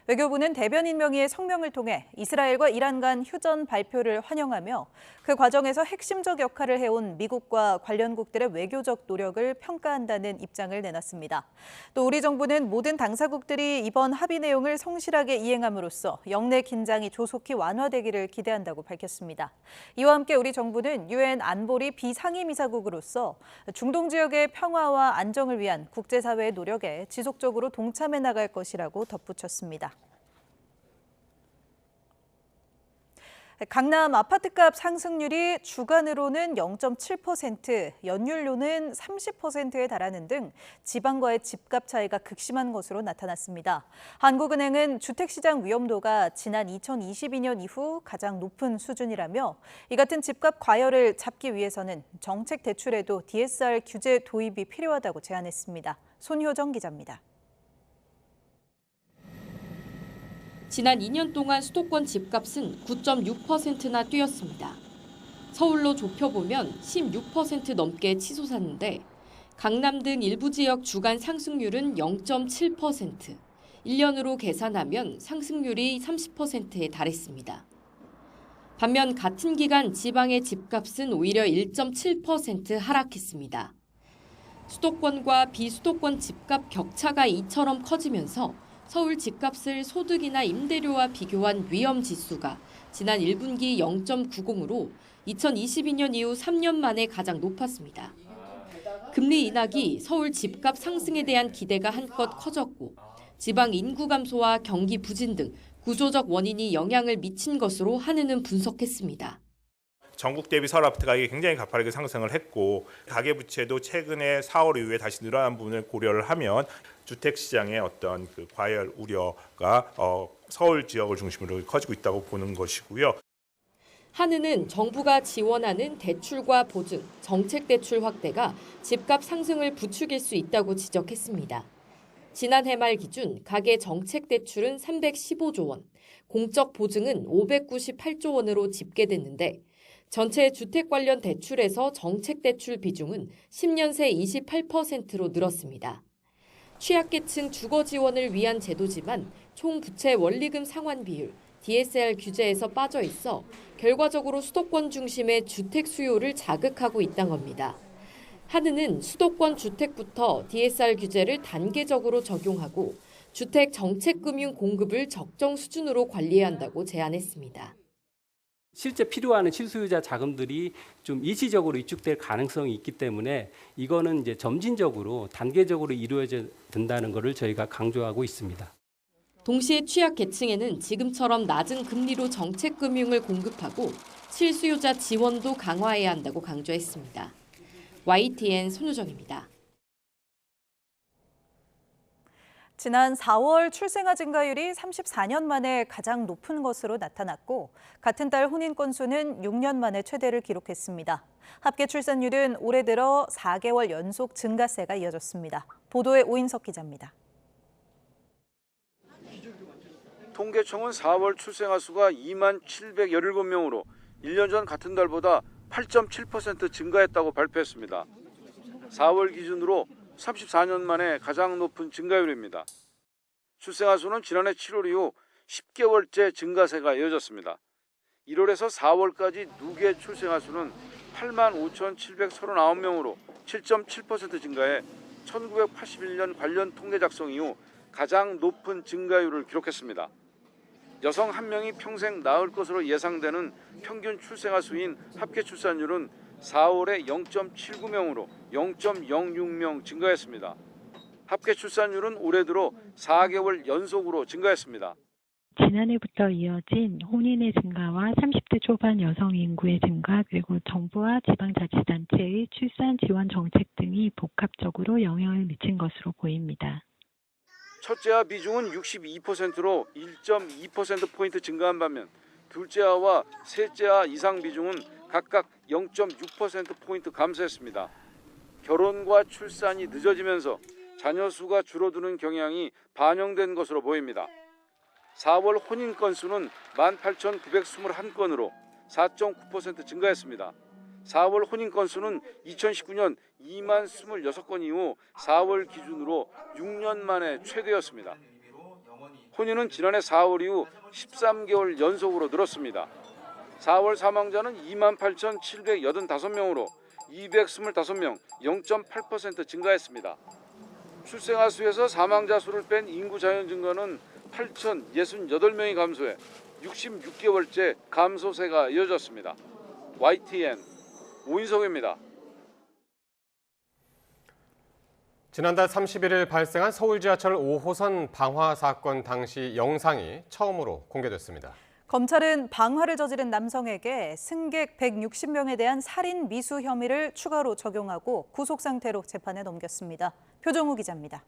외교부는 대변인 명의의 성명을 통해 이스라엘과 이란 간 휴전 발표를 환영하며 그 과정에서 핵심적 역할을 해온 미국과 관련국들의 외교적 노력을 평가한다는 입장을 내놨습니다. 또 우리 정부는 모든 당사국들이 이번 합의 내용을 성실하게 이행함으로써 영내 긴장이 조속히 완화되기를 기대한다고 밝혔습니다. 이와 함께 우리 정부는 유엔 안보리 비상임이사국으로서 중동 지역의 평화와 안정을 위한 국제사회의 노력에 지속적으로 동참해 나갈 것이라고 덧붙였습니다. 강남 아파트값 상승률이 주간으로는 0.7%, 연율로는 30%에 달하는 등 지방과의 집값 차이가 극심한 것으로 나타났습니다. 한국은행은 주택시장 위험도가 지난 2022년 이후 가장 높은 수준이라며 이 같은 집값 과열을 잡기 위해서는 정책 대출에도 DSR 규제 도입이 필요하다고 제안했습니다. 손효정 기자입니다. 지난 2년 동안 수도권 집값은 9.6%나 뛰었습니다. 서울로 좁혀보면 16% 넘게 치솟았는데 강남 등 일부 지역 주간 상승률은 0.7%, 1년으로 계산하면 상승률이 30%에 달했습니다. 반면 같은 기간 지방의 집값은 오히려 1.7% 하락했습니다. 수도권과 비수도권 집값 격차가 이처럼 커지면서 서울 집값을 소득이나 임대료와 비교한 위험지수가 지난 1분기 0.90으로 2022년 이후 3년 만에 가장 높았습니다. 금리 인하기 서울 집값 상승에 대한 기대가 한껏 커졌고 지방 인구 감소와 경기 부진 등 구조적 원인이 영향을 미친 것으로 한은은 분석했습니다. 전국 대비 서울 아파트 가격이 굉장히 가파르게 상승을 했고 가계부채도 최근에 4월 이후에 다시 늘어난 부분을 고려를 하면 주택시장의 어떤 그 과열 우려가 서울 지역을 중심으로 커지고 있다고 보는 것이고요. 한은은 정부가 지원하는 대출과 보증, 정책 대출 확대가 집값 상승을 부추길 수 있다고 지적했습니다. 지난해 말 기준 가계 정책 대출은 315조 원, 공적 보증은 598조 원으로 집계됐는데 전체 주택 관련 대출에서 정책 대출 비중은 10년 새 28%로 늘었습니다. 취약계층 주거 지원을 위한 제도지만 총 부채 원리금 상환 비율, DSR 규제에서 빠져 있어 결과적으로 수도권 중심의 주택 수요를 자극하고 있다는 겁니다. 한은은 수도권 주택부터 DSR 규제를 단계적으로 적용하고 주택 정책금융 공급을 적정 수준으로 관리해야 한다고 제안했습니다. 실제 필요한 실수요자 자금들이 좀 일시적으로 위축될 가능성이 있기 때문에 이거는 이제 점진적으로 단계적으로 이루어져야 된다는 것을 저희가 강조하고 있습니다. 동시에 취약계층에는 지금처럼 낮은 금리로 정책금융을 공급하고 실수요자 지원도 강화해야 한다고 강조했습니다. YTN 손유정입니다. 지난 4월 출생아 증가율이 34년 만에 가장 높은 것으로 나타났고 같은 달 혼인 건수는 6년 만에 최대를 기록했습니다. 합계 출산율은 올해 들어 4개월 연속 증가세가 이어졌습니다. 보도에 오인석 기자입니다. 통계청은 4월 출생아 수가 2만 717명으로 1년 전 같은 달보다 8.7% 증가했다고 발표했습니다. 4월 기준으로 34년 만에 가장 높은 증가율입니다. 출생아 수는 지난해 7월 이후 10개월째 증가세가 이어졌습니다. 1월에서 4월까지 누계 출생아 수는 85,739명으로 7.7% 증가해 1981년 관련 통계 작성 이후 가장 높은 증가율을 기록했습니다. 여성 1명이 평생 낳을 것으로 예상되는 평균 출생아 수인 합계 출산율은 4월에 0.79명으로 0.06명 증가했습니다. 합계 출산율은 올해 들어 4개월 연속으로 증가했습니다. 지난해부터 이어진 혼인의 증가와 30대 초반 여성 인구의 증가, 그리고 정부와 지방자치단체의 출산 지원 정책 등이 복합적으로 영향을 미친 것으로 보입니다. 첫째아 비중은 62%로 1.2%포인트 증가한 반면 둘째아와 셋째아 이상 비중은 각각 0.6%포인트 감소했습니다. 결혼과 출산이 늦어지면서 자녀 수가 줄어드는 경향이 반영된 것으로 보입니다. 4월 혼인 건수는 18,921건으로 4.9% 증가했습니다. 4월 혼인 건수는 2019년 2만 26건 이후 4월 기준으로 6년 만에 최대였습니다. 혼인은 지난해 4월 이후 13개월 연속으로 늘었습니다. 4월 사망자는 28,785명으로 225명, 0.8% 증가했습니다. 출생아 수에서 사망자 수를 뺀 인구 자연 증가는 8,068명이 감소해 66개월째 감소세가 이어졌습니다. YTN 오인석입니다. 지난달 31일 발생한 서울 지하철 5호선 방화 사건 당시 영상이 처음으로 공개됐습니다. 검찰은 방화를 저지른 남성에게 승객 160명에 대한 살인 미수 혐의를 추가로 적용하고 구속 상태로 재판에 넘겼습니다. 표정우 기자입니다.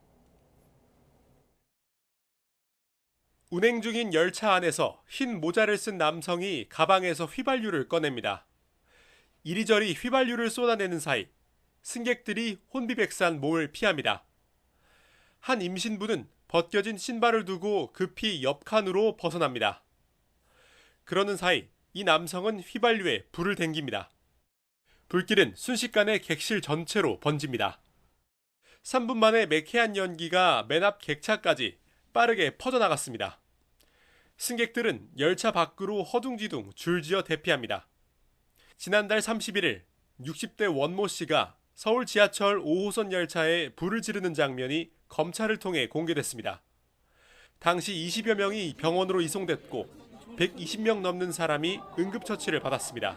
운행 중인 열차 안에서 흰 모자를 쓴 남성이 가방에서 휘발유를 꺼냅니다. 이리저리 휘발유를 쏟아내는 사이 승객들이 혼비백산 몸을 피합니다. 한 임신부는 벗겨진 신발을 두고 급히 옆 칸으로 벗어납니다. 그러는 사이 이 남성은 휘발유에 불을 댕깁니다. 불길은 순식간에 객실 전체로 번집니다. 3분 만에 매캐한 연기가 맨 앞 객차까지 빠르게 퍼져나갔습니다. 승객들은 열차 밖으로 허둥지둥 줄지어 대피합니다. 지난달 31일 60대 원모 씨가 서울 지하철 5호선 열차에 불을 지르는 장면이 검찰을 통해 공개됐습니다. 당시 20여 명이 병원으로 이송됐고 120명 넘는 사람이 응급처치를 받았습니다.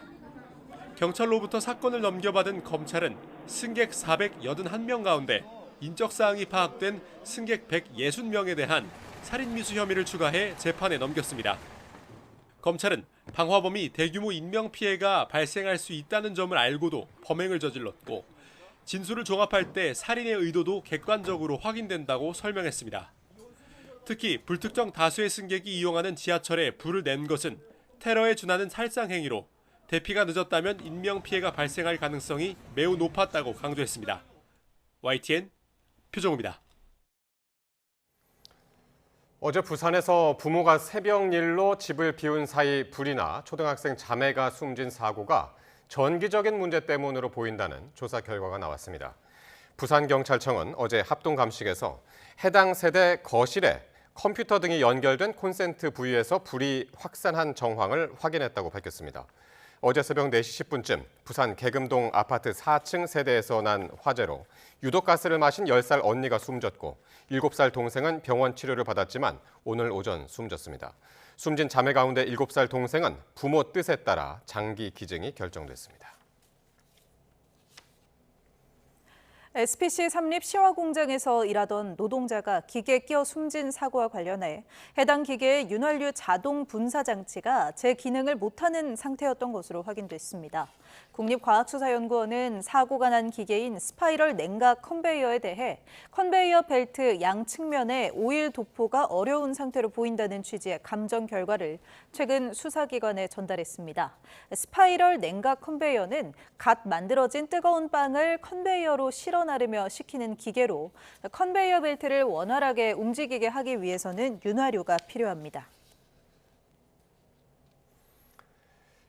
경찰로부터 사건을 넘겨받은 검찰은 승객 481명 가운데 인적사항이 파악된 승객 160명에 대한 살인미수 혐의를 추가해 재판에 넘겼습니다. 검찰은 방화범이 대규모 인명피해가 발생할 수 있다는 점을 알고도 범행을 저질렀고 진술을 종합할 때 살인의 의도도 객관적으로 확인된다고 설명했습니다. 특히 불특정 다수의 승객이 이용하는 지하철에 불을 낸 것은 테러에 준하는 살상행위로 대피가 늦었다면 인명피해가 발생할 가능성이 매우 높았다고 강조했습니다. YTN 표정우입니다. 어제 부산에서 부모가 새벽 일로 집을 비운 사이 불이 나 초등학생 자매가 숨진 사고가 전기적인 문제 때문으로 보인다는 조사 결과가 나왔습니다. 부산경찰청은 어제 합동감식에서 해당 세대 거실에 컴퓨터 등이 연결된 콘센트 부위에서 불이 확산한 정황을 확인했다고 밝혔습니다. 어제 새벽 4시 10분쯤 부산 계금동 아파트 4층 세대에서 난 화재로 유독가스를 마신 10살 언니가 숨졌고 7살 동생은 병원 치료를 받았지만 오늘 오전 숨졌습니다. 숨진 자매 가운데 7살 동생은 부모 뜻에 따라 장기 기증이 결정됐습니다. SPC 삼립 시화 공장에서 일하던 노동자가 기계에 끼어 숨진 사고와 관련해 해당 기계의 윤활유 자동 분사 장치가 제 기능을 못하는 상태였던 것으로 확인됐습니다. 국립과학수사연구원은 사고가 난 기계인 스파이럴 냉각 컨베이어에 대해 컨베이어 벨트 양 측면에 오일 도포가 어려운 상태로 보인다는 취지의 감정 결과를 최근 수사기관에 전달했습니다. 스파이럴 냉각 컨베이어는 갓 만들어진 뜨거운 빵을 컨베이어로 실어 나르며 식히는 기계로 컨베이어 벨트를 원활하게 움직이게 하기 위해서는 윤활유가 필요합니다.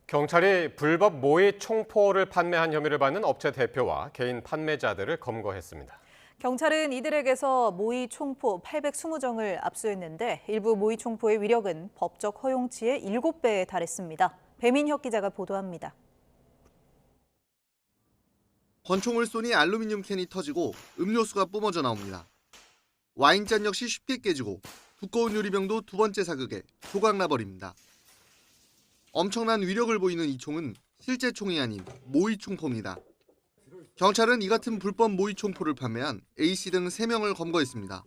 경찰이 불법 모의 총포를 판매한 혐의를 받는 업체 대표와 개인 판매자들을 검거했습니다. 경찰은 이들에게서 모의 총포 820정을 압수했는데 일부 모의 총포의 위력은 법적 허용치의 7배에 달했습니다. 배민혁 기자가 보도합니다. 권총을 쏘니 알루미늄 캔이 터지고 음료수가 뿜어져 나옵니다. 와인잔 역시 쉽게 깨지고 두꺼운 유리병도 두 번째 사극에 조각나버립니다. 엄청난 위력을 보이는 이 총은 실제 총이 아닌 모의 총포입니다. 경찰은 이 같은 불법 모의 총포를 판매한 A씨 등 3명을 검거했습니다.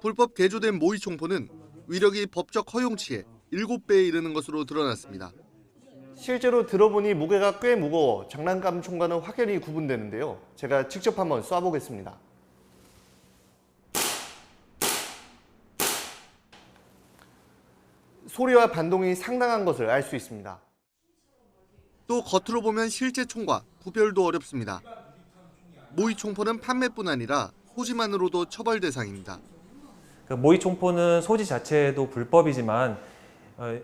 불법 개조된 모의 총포는 위력이 법적 허용치의 7배에 이르는 것으로 드러났습니다. 실제로 들어보니 무게가 꽤 무거워 장난감 총과는 확연히 구분되는데요. 제가 직접 한번 쏴보겠습니다. 소리와 반동이 상당한 것을 알 수 있습니다. 또 겉으로 보면 실제 총과 구별도 어렵습니다. 모의 총포는 판매뿐 아니라 소지만으로도 처벌 대상입니다. 모의 총포는 소지 자체도 불법이지만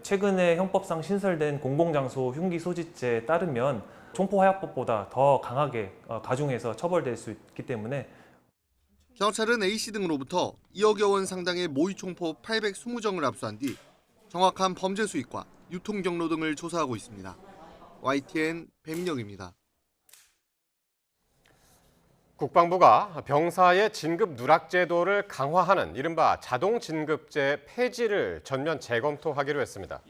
최근에 형법상 신설된 공공장소 흉기 소지죄에 따르면 총포화약법보다 더 강하게 가중해서 처벌될 수 있기 때문에 경찰은 A씨 등으로부터 2억여 원 상당의 모의 총포 820정을 압수한 뒤 정확한 범죄 수익과 유통 경로 등을 조사하고 있습니다. YTN 배민혁입니다. 국방부가 병사의 진급 누락 제도를 강화하는 이른바 자동 진급제 폐지를 전면 재검토하기로 했습니다.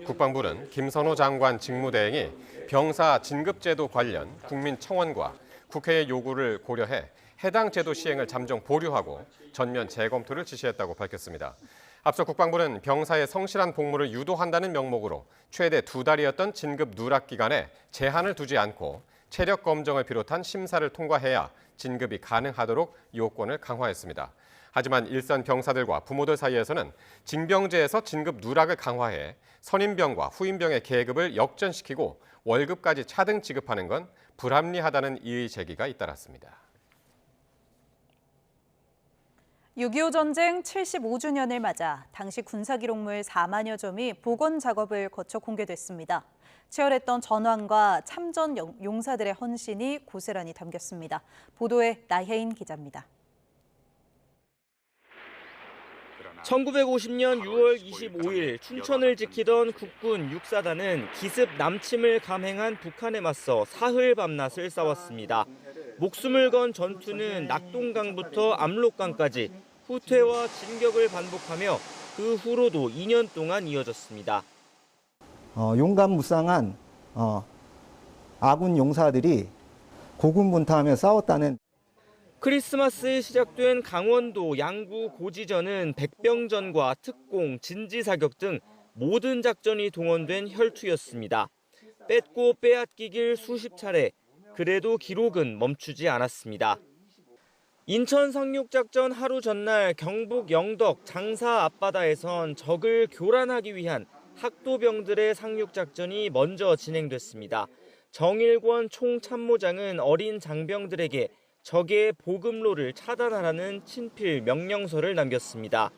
국방부는 김선호 장관 직무대행이 병사 진급 제도 관련 국민청원과 국회의 요구를 고려해 해당 제도 시행을 잠정 보류하고 전면 재검토를 지시했다고 밝혔습니다. 앞서 국방부는 병사의 성실한 복무를 유도한다는 명목으로 최대 2달이었던 진급 누락 기간에 제한을 두지 않고 체력 검정을 비롯한 심사를 통과해야 진급이 가능하도록 요건을 강화했습니다. 하지만 일선 병사들과 부모들 사이에서는 징병제에서 진급 누락을 강화해 선임병과 후임병의 계급을 역전시키고 월급까지 차등 지급하는 건 불합리하다는 이의 제기가 잇따랐습니다. 6.25 전쟁 75주년을 맞아 당시 군사기록물 4만여 점이 복원 작업을 거쳐 공개됐습니다. 치열했던 전황과 참전 용사들의 헌신이 고스란히 담겼습니다. 보도에 나혜인 기자입니다. 1950년 6월 25일 춘천을 지키던 국군 6사단은 기습 남침을 감행한 북한에 맞서 사흘 밤낮을 싸웠습니다. 목숨을 건 전투는 낙동강부터 압록강까지 후퇴와 진격을 반복하며 그 후로도 2년 동안 이어졌습니다. 용감무쌍한 아군 용사들이 고군분투하며 싸웠다는 크리스마스에 시작된 강원도 양구 고지전은 백병전과 특공, 진지사격 등 모든 작전이 동원된 혈투였습니다. 뺏고 빼앗기길 수십 차례, 그래도 기록은 멈추지 않았습니다. 인천 상륙작전 하루 전날 경북 영덕 장사 앞바다에선 적을 교란하기 위한 학도병들의 상륙 작전이 먼저 진행됐습니다. 정일권 총참모장은 어린 장병들에게 적의 보급로를 차단하라는 친필 명령서를 남겼습니다.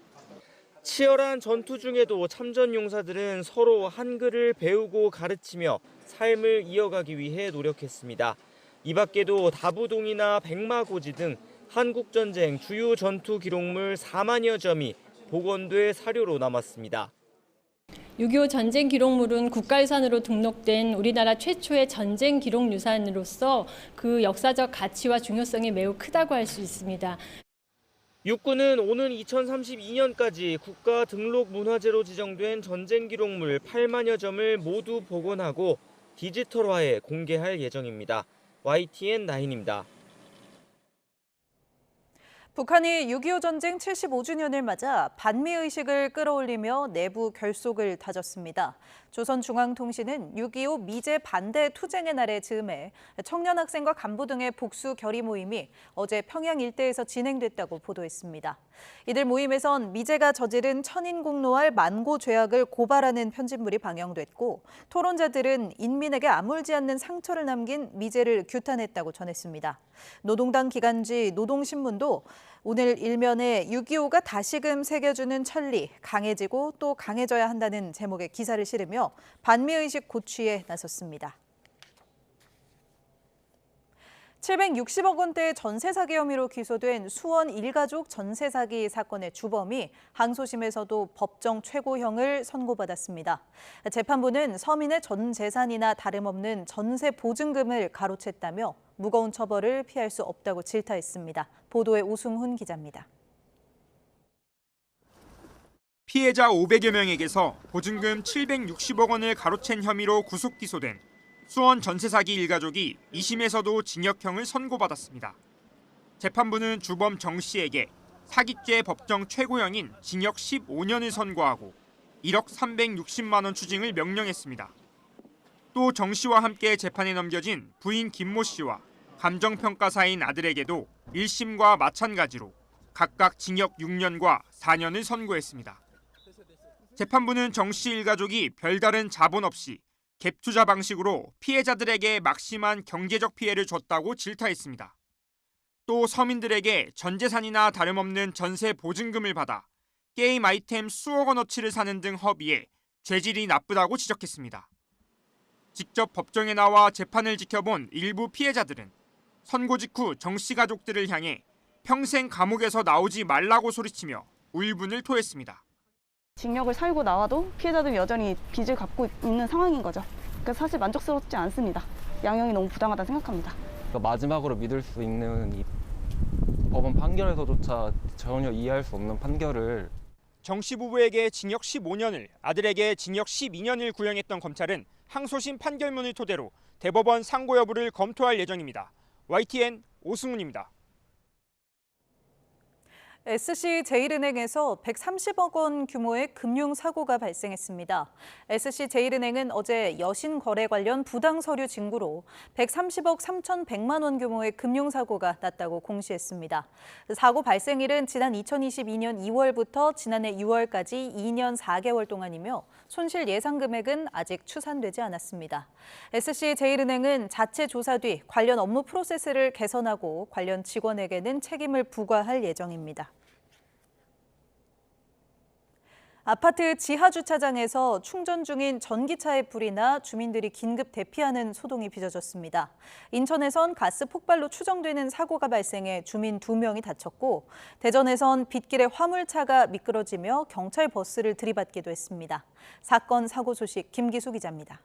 치열한 전투 중에도 참전 용사들은 서로 한글을 배우고 가르치며 삶을 이어가기 위해 노력했습니다. 이 밖에도 다부동이나 백마고지 등 한국전쟁 주요 전투 기록물 4만여 점이 복원돼 사료로 남았습니다. 6.25 전쟁 기록물은 국가유산으로 등록된 우리나라 최초의 전쟁 기록 유산으로서 그 역사적 가치와 중요성이 매우 크다고 할 수 있습니다. 육군은 오는 2032년까지 국가 등록 문화재로 지정된 전쟁 기록물 8만여 점을 모두 복원하고 디지털화해 공개할 예정입니다. YTN9입니다. 북한이 6.25 전쟁 75주년을 맞아 반미의식을 끌어올리며 내부 결속을 다졌습니다. 조선중앙통신은 6.25 미제 반대 투쟁의 날에 즈음해 청년 학생과 간부 등의 복수 결의 모임이 어제 평양 일대에서 진행됐다고 보도했습니다. 이들 모임에선 미제가 저지른 천인공노할 만고 죄악을 고발하는 편집물이 방영됐고 토론자들은 인민에게 아물지 않는 상처를 남긴 미제를 규탄했다고 전했습니다. 노동당 기간지 노동신문도 오늘 일면에 6.25가 다시금 새겨주는 천리, 강해지고 또 강해져야 한다는 제목의 기사를 실으며 반미의식 고취에 나섰습니다. 760억 원대 전세 사기 혐의로 기소된 수원 일가족 전세 사기 사건의 주범이 항소심에서도 법정 최고형을 선고받았습니다. 재판부는 서민의 전 재산이나 다름없는 전세 보증금을 가로챘다며 무거운 처벌을 피할 수 없다고 질타했습니다. 보도에 오승훈 기자입니다. 피해자 500여 명에게서 보증금 760억 원을 가로챈 혐의로 구속 기소된 수원 전세 사기 일가족이 2심에서도 징역형을 선고받았습니다. 재판부는 주범 정 씨에게 사기죄 법정 최고형인 징역 15년을 선고하고 1억 360만 원 추징을 명령했습니다. 또 정 씨와 함께 재판에 넘겨진 부인 김모 씨와 감정평가사인 아들에게도 1심과 마찬가지로 각각 징역 6년과 4년을 선고했습니다. 재판부는 정 씨 일가족이 별다른 자본 없이 갭 투자 방식으로 피해자들에게 막심한 경제적 피해를 줬다고 질타했습니다. 또 서민들에게 전 재산이나 다름없는 전세 보증금을 받아 게임 아이템 수억 원어치를 사는 등 허비해 죄질이 나쁘다고 지적했습니다. 직접 법정에 나와 재판을 지켜본 일부 피해자들은 선고 직후 정 씨 가족들을 향해 평생 감옥에서 나오지 말라고 소리치며 울분을 토했습니다. 징역을 살고 나와도 피해자들은 여전히 빚을 갚고 있는 상황인 거죠. 그러니까 사실 만족스럽지 않습니다. 양형이 너무 부당하다 생각합니다. 마지막으로 믿을 수 있는 이 법원 판결에서조차 전혀 이해할 수 없는 판결을 정 씨 부부에게 징역 15년을, 아들에게 징역 12년을 구형했던 검찰은 항소심 판결문을 토대로 대법원 상고 여부를 검토할 예정입니다. YTN 오승훈입니다. SC제일은행에서 130억 원 규모의 금융사고가 발생했습니다. SC제일은행은 어제 여신거래 관련 부당 서류 징구로 130억 3,100만 원 규모의 금융사고가 났다고 공시했습니다. 사고 발생일은 지난 2022년 2월부터 지난해 6월까지 2년 4개월 동안이며 손실 예상 금액은 아직 추산되지 않았습니다. SC제일은행은 자체 조사 뒤 관련 업무 프로세스를 개선하고 관련 직원에게는 책임을 부과할 예정입니다. 아파트 지하주차장에서 충전 중인 전기차에 불이 나 주민들이 긴급 대피하는 소동이 빚어졌습니다. 인천에선 가스 폭발로 추정되는 사고가 발생해 주민 2명이 다쳤고 대전에선 빗길에 화물차가 미끄러지며 경찰 버스를 들이받기도 했습니다. 사건 사고 소식 김기수 기자입니다.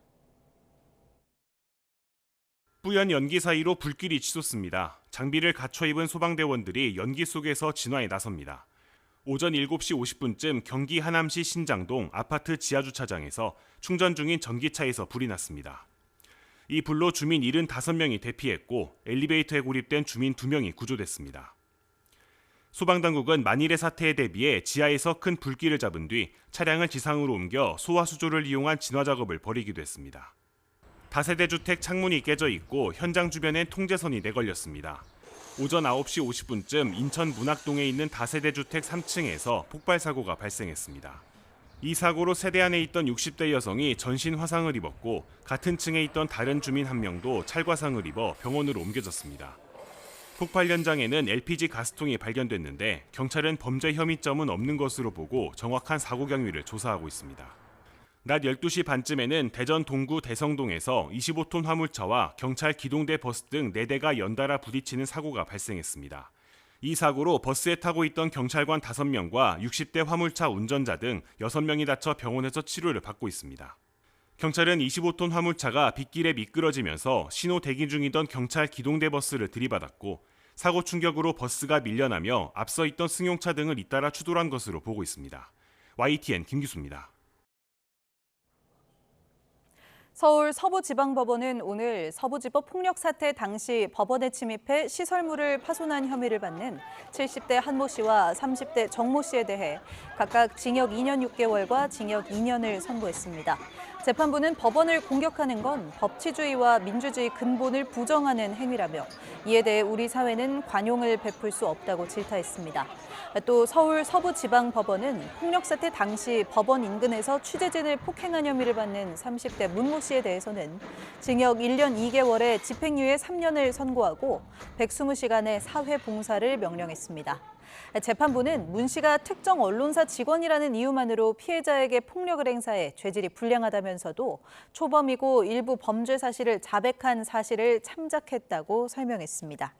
뿌연 연기 사이로 불길이 치솟습니다. 장비를 갖춰 입은 소방대원들이 연기 속에서 진화에 나섭니다. 오전 7시 50분쯤 경기 하남시 신장동 아파트 지하주차장에서 충전 중인 전기차에서 불이 났습니다. 이 불로 주민 75명이 대피했고 엘리베이터에 고립된 주민 2명이 구조됐습니다. 소방당국은 만일의 사태에 대비해 지하에서 큰 불길을 잡은 뒤 차량을 지상으로 옮겨 소화수조를 이용한 진화 작업을 벌이기도 했습니다. 다세대 주택 창문이 깨져 있고 현장 주변엔 통제선이 내걸렸습니다. 오전 9시 50분쯤 인천 문학동에 있는 다세대 주택 3층에서 폭발 사고가 발생했습니다. 이 사고로 세대 안에 있던 60대 여성이 전신 화상을 입었고 같은 층에 있던 다른 주민 한 명도 찰과상을 입어 병원으로 옮겨졌습니다. 폭발 현장에는 LPG 가스통이 발견됐는데 경찰은 범죄 혐의점은 없는 것으로 보고 정확한 사고 경위를 조사하고 있습니다. 낮 12시 반쯤에는 대전 동구 대성동에서 25톤 화물차와 경찰 기동대 버스 등 4대가 연달아 부딪히는 사고가 발생했습니다. 이 사고로 버스에 타고 있던 경찰관 5명과 60대 화물차 운전자 등 6명이 다쳐 병원에서 치료를 받고 있습니다. 경찰은 25톤 화물차가 빗길에 미끄러지면서 신호 대기 중이던 경찰 기동대 버스를 들이받았고 사고 충격으로 버스가 밀려나며 앞서 있던 승용차 등을 잇따라 추돌한 것으로 보고 있습니다. YTN 김기수입니다. 서울 서부지방법원은 오늘 서부지법 폭력 사태 당시 법원에 침입해 시설물을 파손한 혐의를 받는 70대 한모 씨와 30대 정모 씨에 대해 각각 징역 2년 6개월과 징역 2년을 선고했습니다. 재판부는 법원을 공격하는 건 법치주의와 민주주의 근본을 부정하는 행위라며 이에 대해 우리 사회는 관용을 베풀 수 없다고 질타했습니다. 또 서울 서부지방법원은 폭력 사태 당시 법원 인근에서 취재진을 폭행한 혐의를 받는 30대 문모 씨에 대해서는 징역 1년 2개월에 집행유예 3년을 선고하고 120시간의 사회 봉사를 명령했습니다. 재판부는 문 씨가 특정 언론사 직원이라는 이유만으로 피해자에게 폭력을 행사해 죄질이 불량하다면서도 초범이고 일부 범죄 사실을 자백한 사실을 참작했다고 설명했습니다.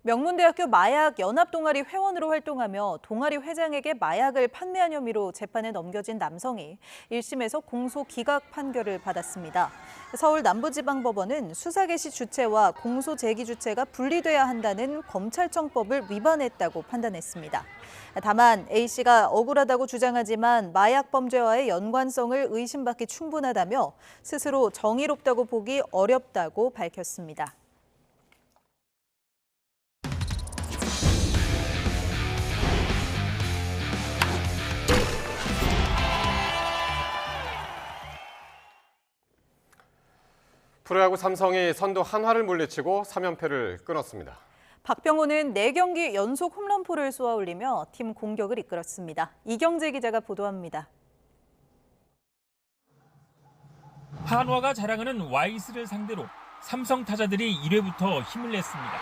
명문대학교 마약 연합동아리 회원으로 활동하며 동아리 회장에게 마약을 판매한 혐의로 재판에 넘겨진 남성이 1심에서 공소 기각 판결을 받았습니다. 서울 남부지방법원은 수사 개시 주체와 공소 제기 주체가 분리돼야 한다는 검찰청법을 위반했다고 판단했습니다. 다만 A씨가 억울하다고 주장하지만 마약 범죄와의 연관성을 의심받기 충분하다며 스스로 정의롭다고 보기 어렵다고 밝혔습니다. 프로야구 삼성이 선두 한화를 물리치고 3연패를 끊었습니다. 박병호는 4경기 연속 홈런포를 쏘아올리며 팀 공격을 이끌었습니다. 이경재 기자가 보도합니다. 한화가 자랑하는 와이스를 상대로 삼성 타자들이 1회부터 힘을 냈습니다.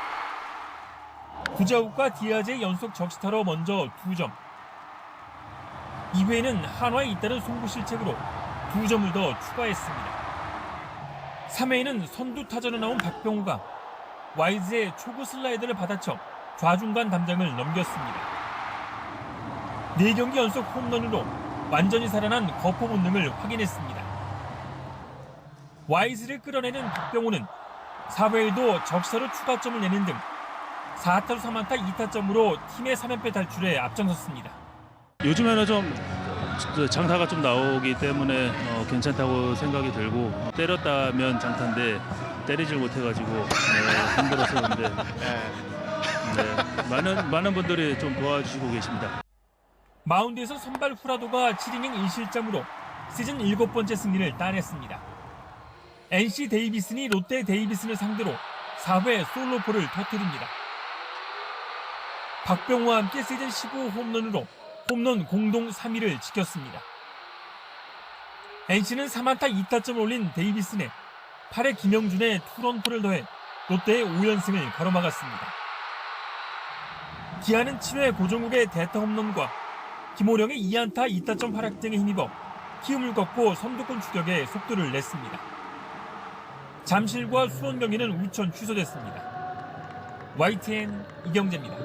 구자욱과 디아즈의 연속 적시타로 먼저 2점. 2회에는 한화의 잇따른 송구 실책으로 2점을 더 추가했습니다. 3회에는 선두 타자로 나온 박병호가 와이즈의 초구 슬라이드를 받아쳐 좌중간 담장을 넘겼습니다. 4경기 연속 홈런으로 완전히 살아난 거포 본능을 확인했습니다. 와이즈를 끌어내는 박병호는 4회에도 적시타로 추가점을 내는 등 4타수 3안타 2타점으로 팀의 3연패 탈출에 앞장섰습니다. 요즘에는 좀 장타가 좀 나오기 때문에 괜찮다고 생각이 들고 때렸다면 장타인데 때리질 못해가지고 힘들었었는데 많은 분들이 좀 도와주시고 계십니다. 마운드에서 선발 후라도가 7이닝 1실점으로 시즌 7번째 승리를 따냈습니다. NC 데이비슨이 롯데 데이비슨을 상대로 4회 솔로포를 터뜨립니다. 박병호와 함께 시즌 15홈런으로 홈런 공동 3위를 지켰습니다. NC는 3안타 2타점을 올린 데이비슨에 8회 김영준의 투런포를 더해 롯데의 5연승을 가로막았습니다. 기아는 7회 고종욱의 대타 홈런과 김호령의 2안타 2타점 활약 등에 힘입어 키움을 꺾고 선두권 추격에 속도를 냈습니다. 잠실과 수원 경기는 우천 취소됐습니다. YTN 이경재입니다.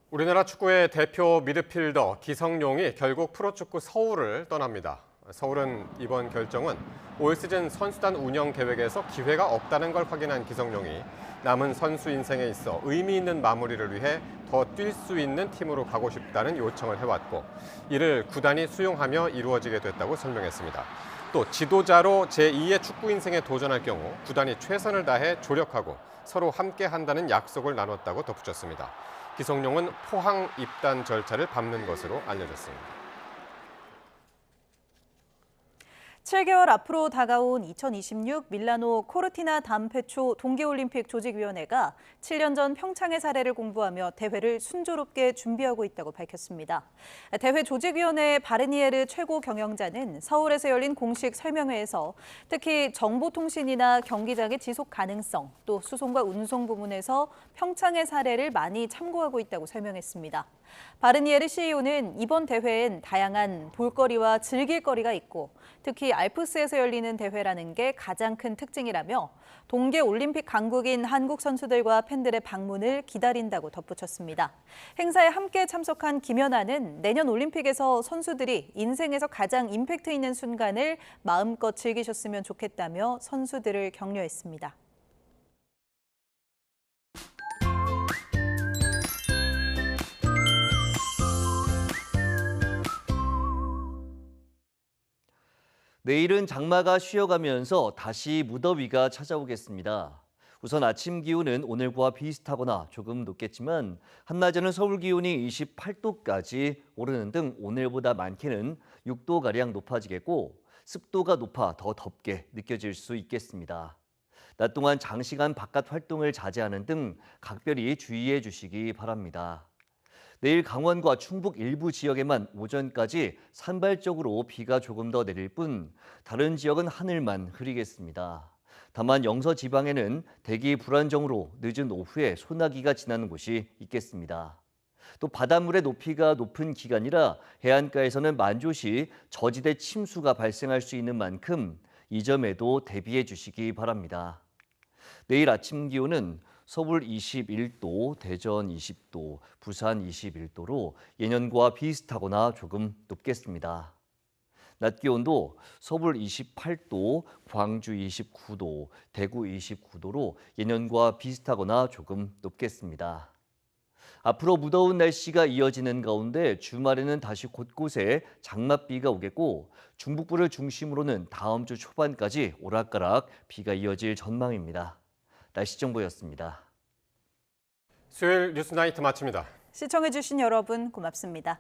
우리나라 축구의 대표 미드필더 기성용이 결국 프로축구 서울을 떠납니다. 서울은 이번 결정은 올 시즌 선수단 운영 계획에서 기회가 없다는 걸 확인한 기성용이 남은 선수 인생에 있어 의미 있는 마무리를 위해 더 뛸 수 있는 팀으로 가고 싶다는 요청을 해왔고 이를 구단이 수용하며 이루어지게 됐다고 설명했습니다. 또 지도자로 제2의 축구 인생에 도전할 경우 구단이 최선을 다해 조력하고 서로 함께 한다는 약속을 나눴다고 덧붙였습니다. 기성용은 포항 입단 절차를 밟는 것으로 알려졌습니다. 7개월 앞으로 다가온 2026 밀라노 코르티나 담페초 동계올림픽 조직위원회가 7년 전 평창의 사례를 공부하며 대회를 순조롭게 준비하고 있다고 밝혔습니다. 대회 조직위원회 바르니에르 최고 경영자는 서울에서 열린 공식 설명회에서 특히 정보통신이나 경기장의 지속 가능성, 또 수송과 운송 부문에서 평창의 사례를 많이 참고하고 있다고 설명했습니다. 바르니에르 CEO는 이번 대회엔 다양한 볼거리와 즐길거리가 있고 특히 알프스에서 열리는 대회라는 게 가장 큰 특징이라며 동계올림픽 강국인 한국 선수들과 팬들의 방문을 기다린다고 덧붙였습니다. 행사에 함께 참석한 김연아는 내년 올림픽에서 선수들이 인생에서 가장 임팩트 있는 순간을 마음껏 즐기셨으면 좋겠다며 선수들을 격려했습니다. 내일은 장마가 쉬어가면서 다시 무더위가 찾아오겠습니다. 우선 아침 기온은 오늘과 비슷하거나 조금 높겠지만 한낮에는 서울 기온이 28도까지 오르는 등 오늘보다 많게는 6도가량 높아지겠고 습도가 높아 더 덥게 느껴질 수 있겠습니다. 낮 동안 장시간 바깥 활동을 자제하는 등 각별히 주의해 주시기 바랍니다. 내일 강원과 충북 일부 지역에만 오전까지 산발적으로 비가 조금 더 내릴 뿐 다른 지역은 하늘만 흐리겠습니다. 다만 영서 지방에는 대기 불안정으로 늦은 오후에 소나기가 지나는 곳이 있겠습니다. 또 바닷물의 높이가 높은 기간이라 해안가에서는 만조시 저지대 침수가 발생할 수 있는 만큼 이 점에도 대비해 주시기 바랍니다. 내일 아침 기온은 서울 21도, 대전 20도, 부산 21도로 예년과 비슷하거나 조금 높겠습니다. 낮 기온도 서울 28도, 광주 29도, 대구 29도로 예년과 비슷하거나 조금 높겠습니다. 앞으로 무더운 날씨가 이어지는 가운데 주말에는 다시 곳곳에 장맛비가 오겠고 중북부를 중심으로는 다음 주 초반까지 오락가락 비가 이어질 전망입니다. 날씨 정보였습니다. 수요일 뉴스나이트 마칩니다. 시청해주신 여러분 고맙습니다.